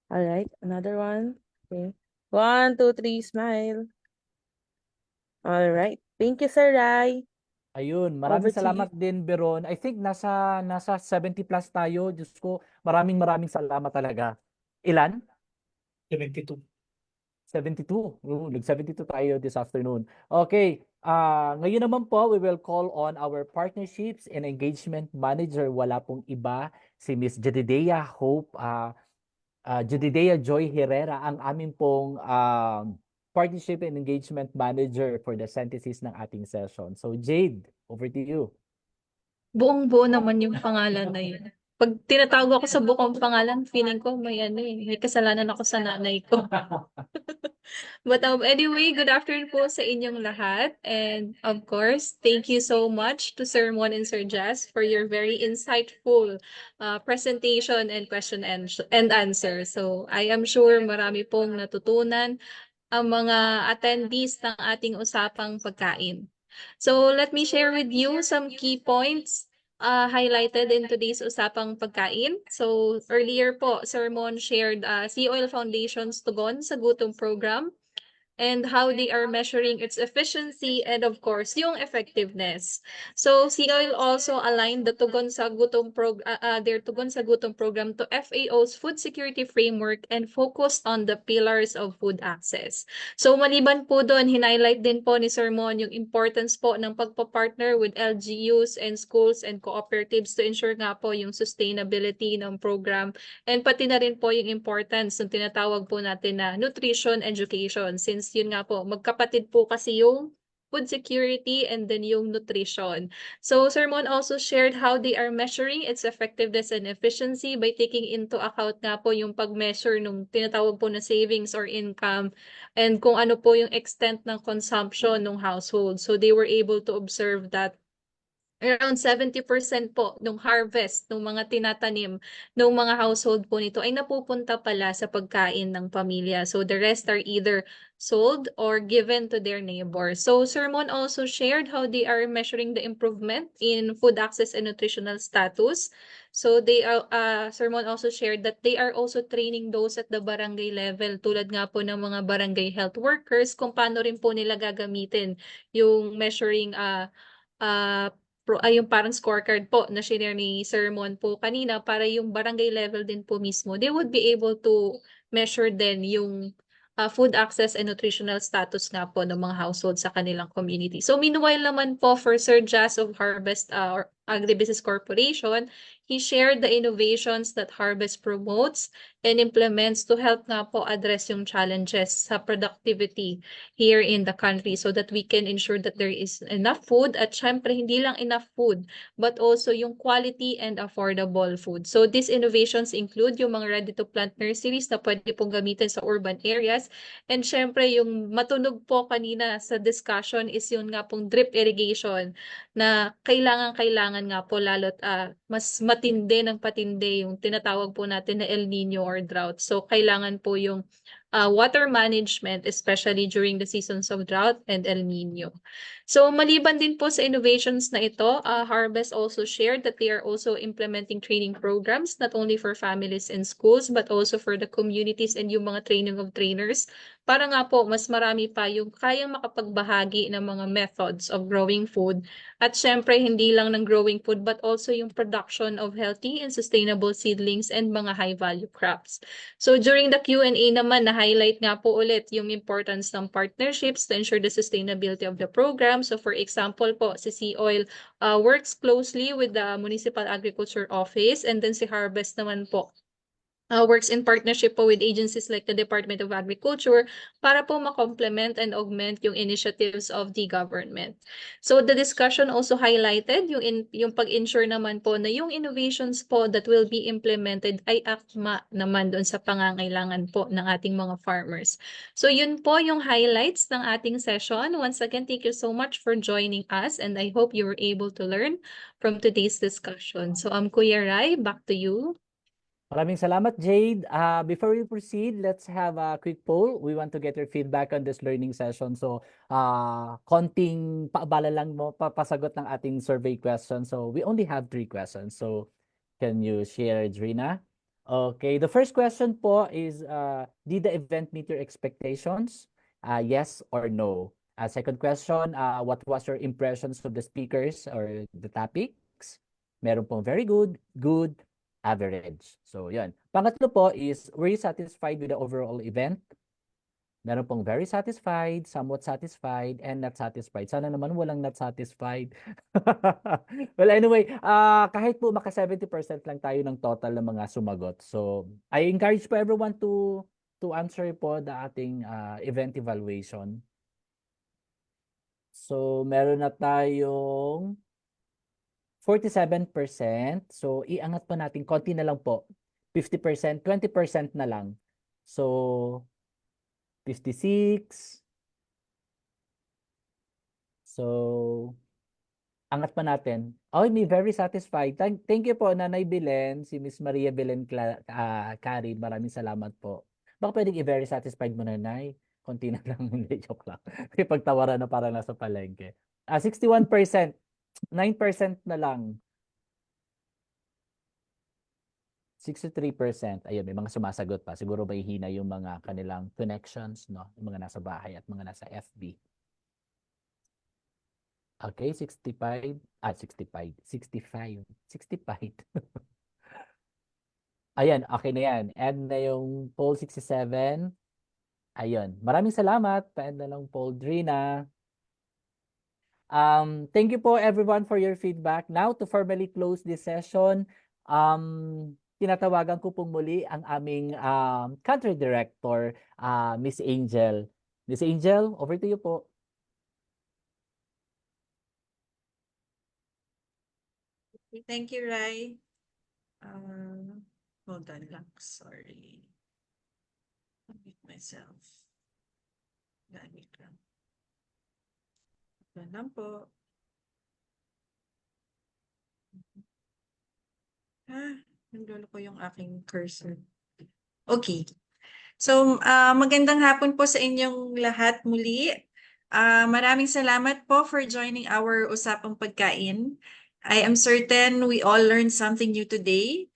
Alright, another one. Okay. 1, 2, 3, smile. Alright. Thank you, Sir Rai. Ayun, Over maraming to salamat din, Veron. I think nasa 70 plus tayo. Diyos ko, maraming salamat talaga. Ilan? 72. 72. Nag-72 tayo this afternoon. Okay. Ngayon naman po, we will call on our partnerships and engagement manager. Wala pong iba, si Miss Jedidea Hope, Jedidea Joy Herrera, ang aming pong partnership and engagement manager for the synthesis ng ating session. So Jade, over to you. Buong-buo naman yung pangalan na yun. Pag tinatawag ako sa buong pangalan, feeling ko may may kasalanan ako sa nanay ko. But anyway, good afternoon po sa inyong lahat. And of course, thank you so much to Sir Mon and Sir Jazz for your very insightful presentation and question and answer. So I am sure marami pong natutunan ang mga attendees ng ating usapang pagkain. So let me share with you some key points highlighted in today's Usapang Pagkain. So earlier po, Sir Mon shared Sea Oil Foundation's tugon sa gutom program and how they are measuring its efficiency and of course yung effectiveness. So Sea Oil also aligned the Tugon sa Gutom their Tugon sa Gutom program to FAO's food security framework and focused on the pillars of food access. So maliban po doon, hinighlight din po ni Sir Mon yung importance po ng pagpapartner with LGUs and schools and cooperatives to ensure nga po yung sustainability ng program and pati na rin po yung importance ng tinatawag po natin na nutrition education since yun nga po, magkapatid po kasi yung food security and then yung nutrition. So Sir Mon also shared how they are measuring its effectiveness and efficiency by taking into account nga po yung pag-measure nung tinatawag po na savings or income and kung ano po yung extent ng consumption ng household. So they were able to observe that around 70% po ng harvest ng mga tinatanim ng mga household po nito ay napupunta pala sa pagkain ng pamilya. So the rest are either sold or given to their neighbors. So Sir Mon also shared how they are measuring the improvement in food access and nutritional status. So they are Sir Mon also shared that they are also training those at the barangay level tulad nga po ng mga barangay health workers kung paano rin po nila gagamitin yung measuring yung parang scorecard po na shinare ni Sir Mon po kanina para yung barangay level din po mismo, they would be able to measure din yung food access and nutritional status nga po ng mga household sa kanilang community. So meanwhile naman po for Sir Jazz of Harvest or Agribusiness Corporation, he shared the innovations that Harvest promotes and implements to help nga po address yung challenges sa productivity here in the country so that we can ensure that there is enough food at syempre hindi lang enough food but also yung quality and affordable food. So these innovations include yung mga ready-to-plant nurseries na pwede pong gamitin sa urban areas and syempre yung matunog po kanina sa discussion is yun nga pong drip irrigation na kailangan nga po lalo't mas matindi ng patindi yung tinatawag po natin na El Nino or drought. So kailangan po yung water management, especially during the seasons of drought and El Nino. So maliban din po sa innovations na ito, Harvest also shared that they are also implementing training programs not only for families and schools but also for the communities and yung mga training of trainers para nga po mas marami pa yung kayang makapagbahagi ng mga methods of growing food at syempre hindi lang ng growing food but also yung production of healthy and sustainable seedlings and mga high value crops. So during the Q&A naman na-highlight nga po ulit yung importance ng partnerships to ensure the sustainability of the program. So for example po, si Sea Oil works closely with the Municipal Agriculture Office and then si Harvest naman po works in partnership po with agencies like the Department of Agriculture para po ma-complement and augment yung initiatives of the government. So the discussion also highlighted yung pag-ensure naman po na yung innovations po that will be implemented ay akma naman doon sa pangangailangan po ng ating mga farmers. So yun po yung highlights ng ating session. Once again, thank you so much for joining us and I hope you were able to learn from today's discussion. So Kuya Rai, back to you. Maraming salamat, Jade. Before we proceed, let's have a quick poll. We want to get your feedback on this learning session. So, konting paabala lang mo, papasagot ng ating survey question. So, we only have 3 questions. So, can you share, Drina? Okay, the first question po is, did the event meet your expectations? Yes or no? Second question, what was your impressions of the speakers or the topics? Meron pong very good, good, average. So, yan. Pangatlo po is, were you satisfied with the overall event? Meron pong very satisfied, somewhat satisfied, and not satisfied. Sana naman walang not satisfied. Well, anyway, kahit po maka 70% lang tayo ng total ng mga sumagot. So, I encourage po everyone to answer po the ating event evaluation. So, meron na tayong 47%. So, iangat pa natin. Konti na lang po. 50%, 20% na lang. So, 56. So, angat pa natin. Oh, may very satisfied. Thank you po, Nanay Belen, si Miss Maria Belen Karin. Maraming salamat po. Baka pwedeng i-very satisfied mo, Nanay. Konti na lang. Hindi, joke lang. Pagtawaran na parang nasa palengke. 61%. 9% na lang. 63%. Ayun, may mga sumasagot pa. Siguro may hina yung mga kanilang connections, no? Yung mga nasa bahay at mga nasa FB. Okay, 65. 65. Ayan, okay na yan. And na yung poll 67. Ayun. Maraming salamat. Pa-end na lang poll, Drina. Thank you po everyone for your feedback. Now, to formally close this session, tinatawagan ko pong muli ang aming country director, Miss Angel. Miss Angel, over to you po. Okay, thank you, Rai. Hold on lang. Sorry. Mute myself. Gamit lang. Hold on lang po. Nandolo ko yung aking cursor. Okay. So, magandang hapon po sa inyong lahat muli. Maraming salamat po for joining our Usapang Pagkain. I am certain we all learned something new today.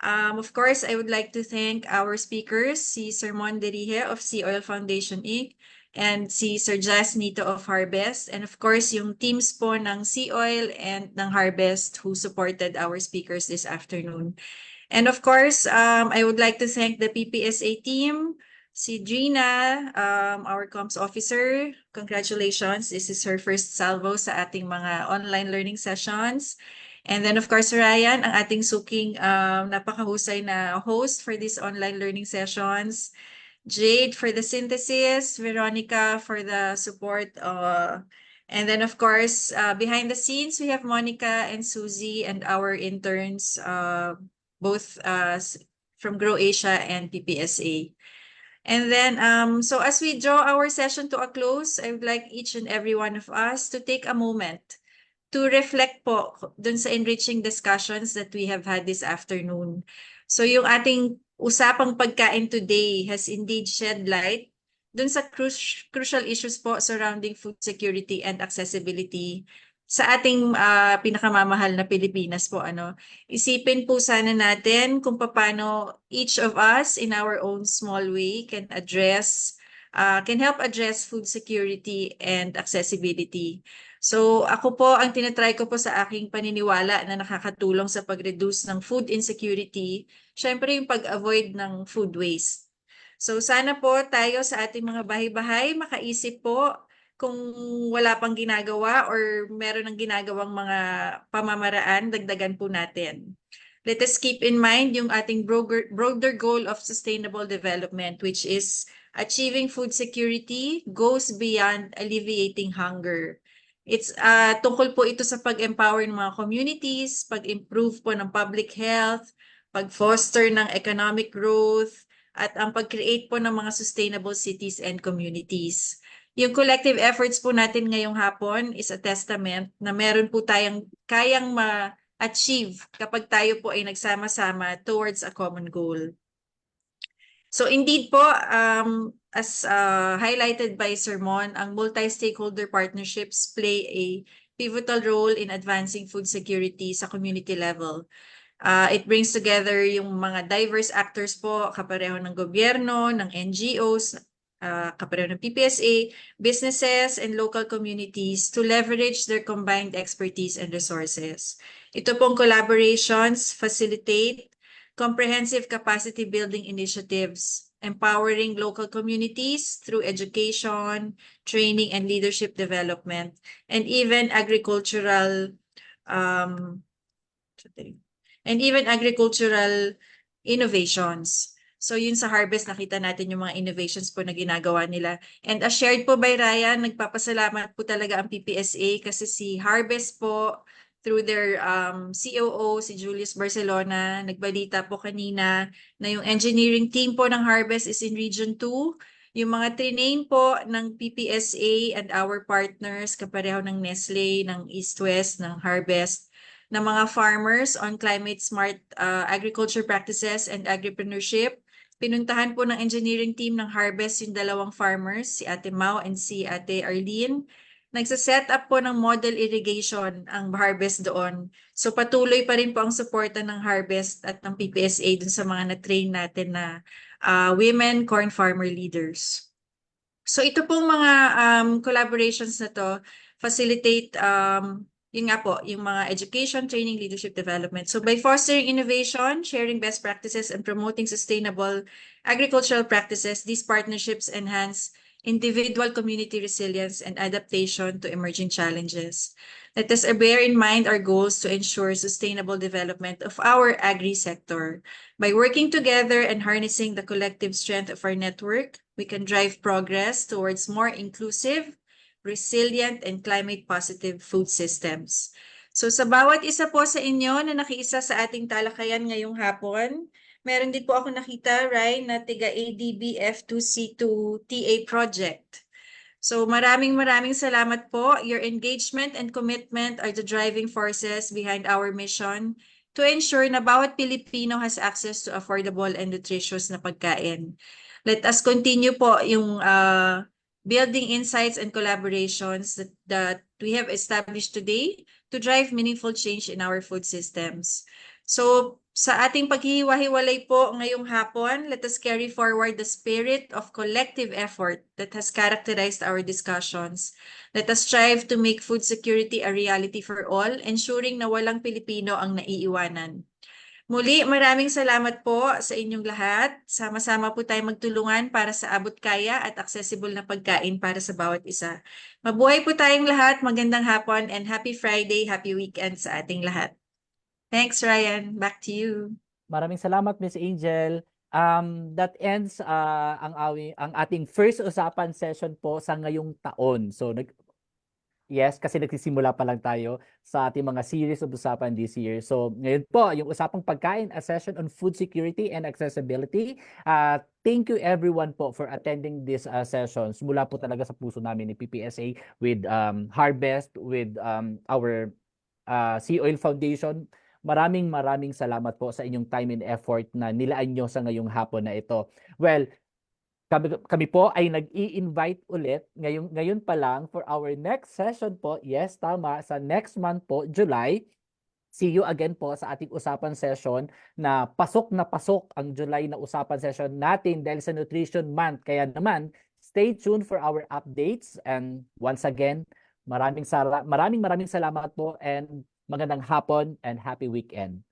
Of course, I would like to thank our speakers, si Sir Mon Derihe of Sea Oil Foundation Inc. and si Sir Jas Nito of Harvest. And of course, yung teams po ng Sea Oil and ng Harvest who supported our speakers this afternoon. And of course, I would like to thank the PPSA team, si Gina, our comms officer. Congratulations, this is her first salvo sa ating mga online learning sessions. And then of course, Ryan, ang ating suking napakahusay na host for these online learning sessions. Jade for the synthesis, Veronica for the support. And then of course, behind the scenes, we have Monica and Susie and our interns, both from Grow Asia and PPSA. And then, so as we draw our session to a close, I would like each and every one of us to take a moment to reflect po dun sa enriching discussions that we have had this afternoon. So yung ating usapang pagkain today has indeed shed light dun sa crucial issues po surrounding food security and accessibility sa ating pinakamamahal na Pilipinas po. Isipin po sana natin kung paano each of us in our own small way can help address food security and accessibility. So ako po, ang tinatry ko po sa aking paniniwala na nakakatulong sa pag-reduce ng food insecurity, syempre yung pag-avoid ng food waste. So sana po tayo sa ating mga bahay-bahay makaisip po kung wala pang ginagawa or meron ng ginagawang mga pamamaraan, dagdagan po natin. Let us keep in mind yung ating broader goal of sustainable development, which is achieving food security goes beyond alleviating hunger. It's tungkol po ito sa pag-empower ng mga communities, pag-improve po ng public health, pag-foster ng economic growth, at ang pag-create po ng mga sustainable cities and communities. Yung collective efforts po natin ngayong hapon is a testament na meron po tayong kayang ma-achieve kapag tayo po ay nagsama-sama towards a common goal. So indeed po, as highlighted by Sir Mon, ang multi-stakeholder partnerships play a pivotal role in advancing food security sa community level. It brings together yung mga diverse actors po, kapareho ng gobyerno, ng NGOs, kapareho ng PPSA, businesses, and local communities to leverage their combined expertise and resources. Ito pong collaborations facilitate comprehensive capacity building initiatives, empowering local communities through education, training, and leadership development, and even agricultural innovations. So yun sa Harvest, nakita natin yung mga innovations po na ginagawa nila. And as shared po by Ryan, nagpapasalamat po talaga ang PPSA kasi si Harvest po, through their COO, si Julius Barcelona, nagbalita po kanina na yung engineering team po ng Harvest is in Region 2. Yung mga trinain po ng PPSA and our partners, kapareho ng Nestle, ng East West, ng Harvest, na mga farmers on climate smart agriculture practices and agripreneurship. Pinuntahan po ng engineering team ng Harvest yung dalawang farmers, si Ate Mau and si Ate Arlene. Nagsa-set up po ng model irrigation ang Harvest doon. So patuloy pa rin po ang suporta ng Harvest at ng PPSA dun sa mga na-train natin na women corn farmer leaders. So ito pong mga collaborations na to facilitate yun nga po, yung mga education, training, leadership development. So by fostering innovation, sharing best practices, and promoting sustainable agricultural practices, these partnerships enhance individual community resilience and adaptation to emerging challenges. Let us bear in mind our goals to ensure sustainable development of our agri-sector. By working together and harnessing the collective strength of our network, we can drive progress towards more inclusive, resilient, and climate-positive food systems. So sa bawat isa po sa inyo na nakiisa sa ating talakayan ngayong hapon, meron din po ako nakita, Rai, na tiga ADB F2C2 TA project. So maraming salamat po. Your engagement and commitment are the driving forces behind our mission to ensure na bawat Pilipino has access to affordable and nutritious na pagkain. Let us continue po yung building insights and collaborations that we have established today to drive meaningful change in our food systems. So sa ating paghihiwa-hiwalay po ngayong hapon, let us carry forward the spirit of collective effort that has characterized our discussions. Let us strive to make food security a reality for all, ensuring na walang Pilipino ang naiiwanan. Muli, maraming salamat po sa inyong lahat. Sama-sama po tayo magtulungan para sa abot kaya at accessible na pagkain para sa bawat isa. Mabuhay po tayong lahat, magandang hapon, and happy Friday, happy weekend sa ating lahat. Thanks, Ryan. Back to you. Maraming salamat, Miss Angel. That ends ang ating first usapan session po sa ngayong taon. So yes, kasi nagsisimula pa lang tayo sa ating mga series of usapan this year. So ngayon po, yung usapang pagkain, a session on food security and accessibility. Thank you everyone po for attending this sessions. Mula po talaga sa puso namin ni PPSA with Harvest, with our Sea Oil Foundation. Maraming salamat po sa inyong time and effort na nilaan nyo sa ngayong hapon na ito. Well, kami po ay nag-i-invite ulit ngayon pa lang for our next session po. Yes, tama. Sa next month po, July. See you again po sa ating usapan session na pasok ang July na usapan session natin dahil sa Nutrition Month. Kaya naman, stay tuned for our updates. And once again, maraming salamat po and magandang hapon and happy weekend.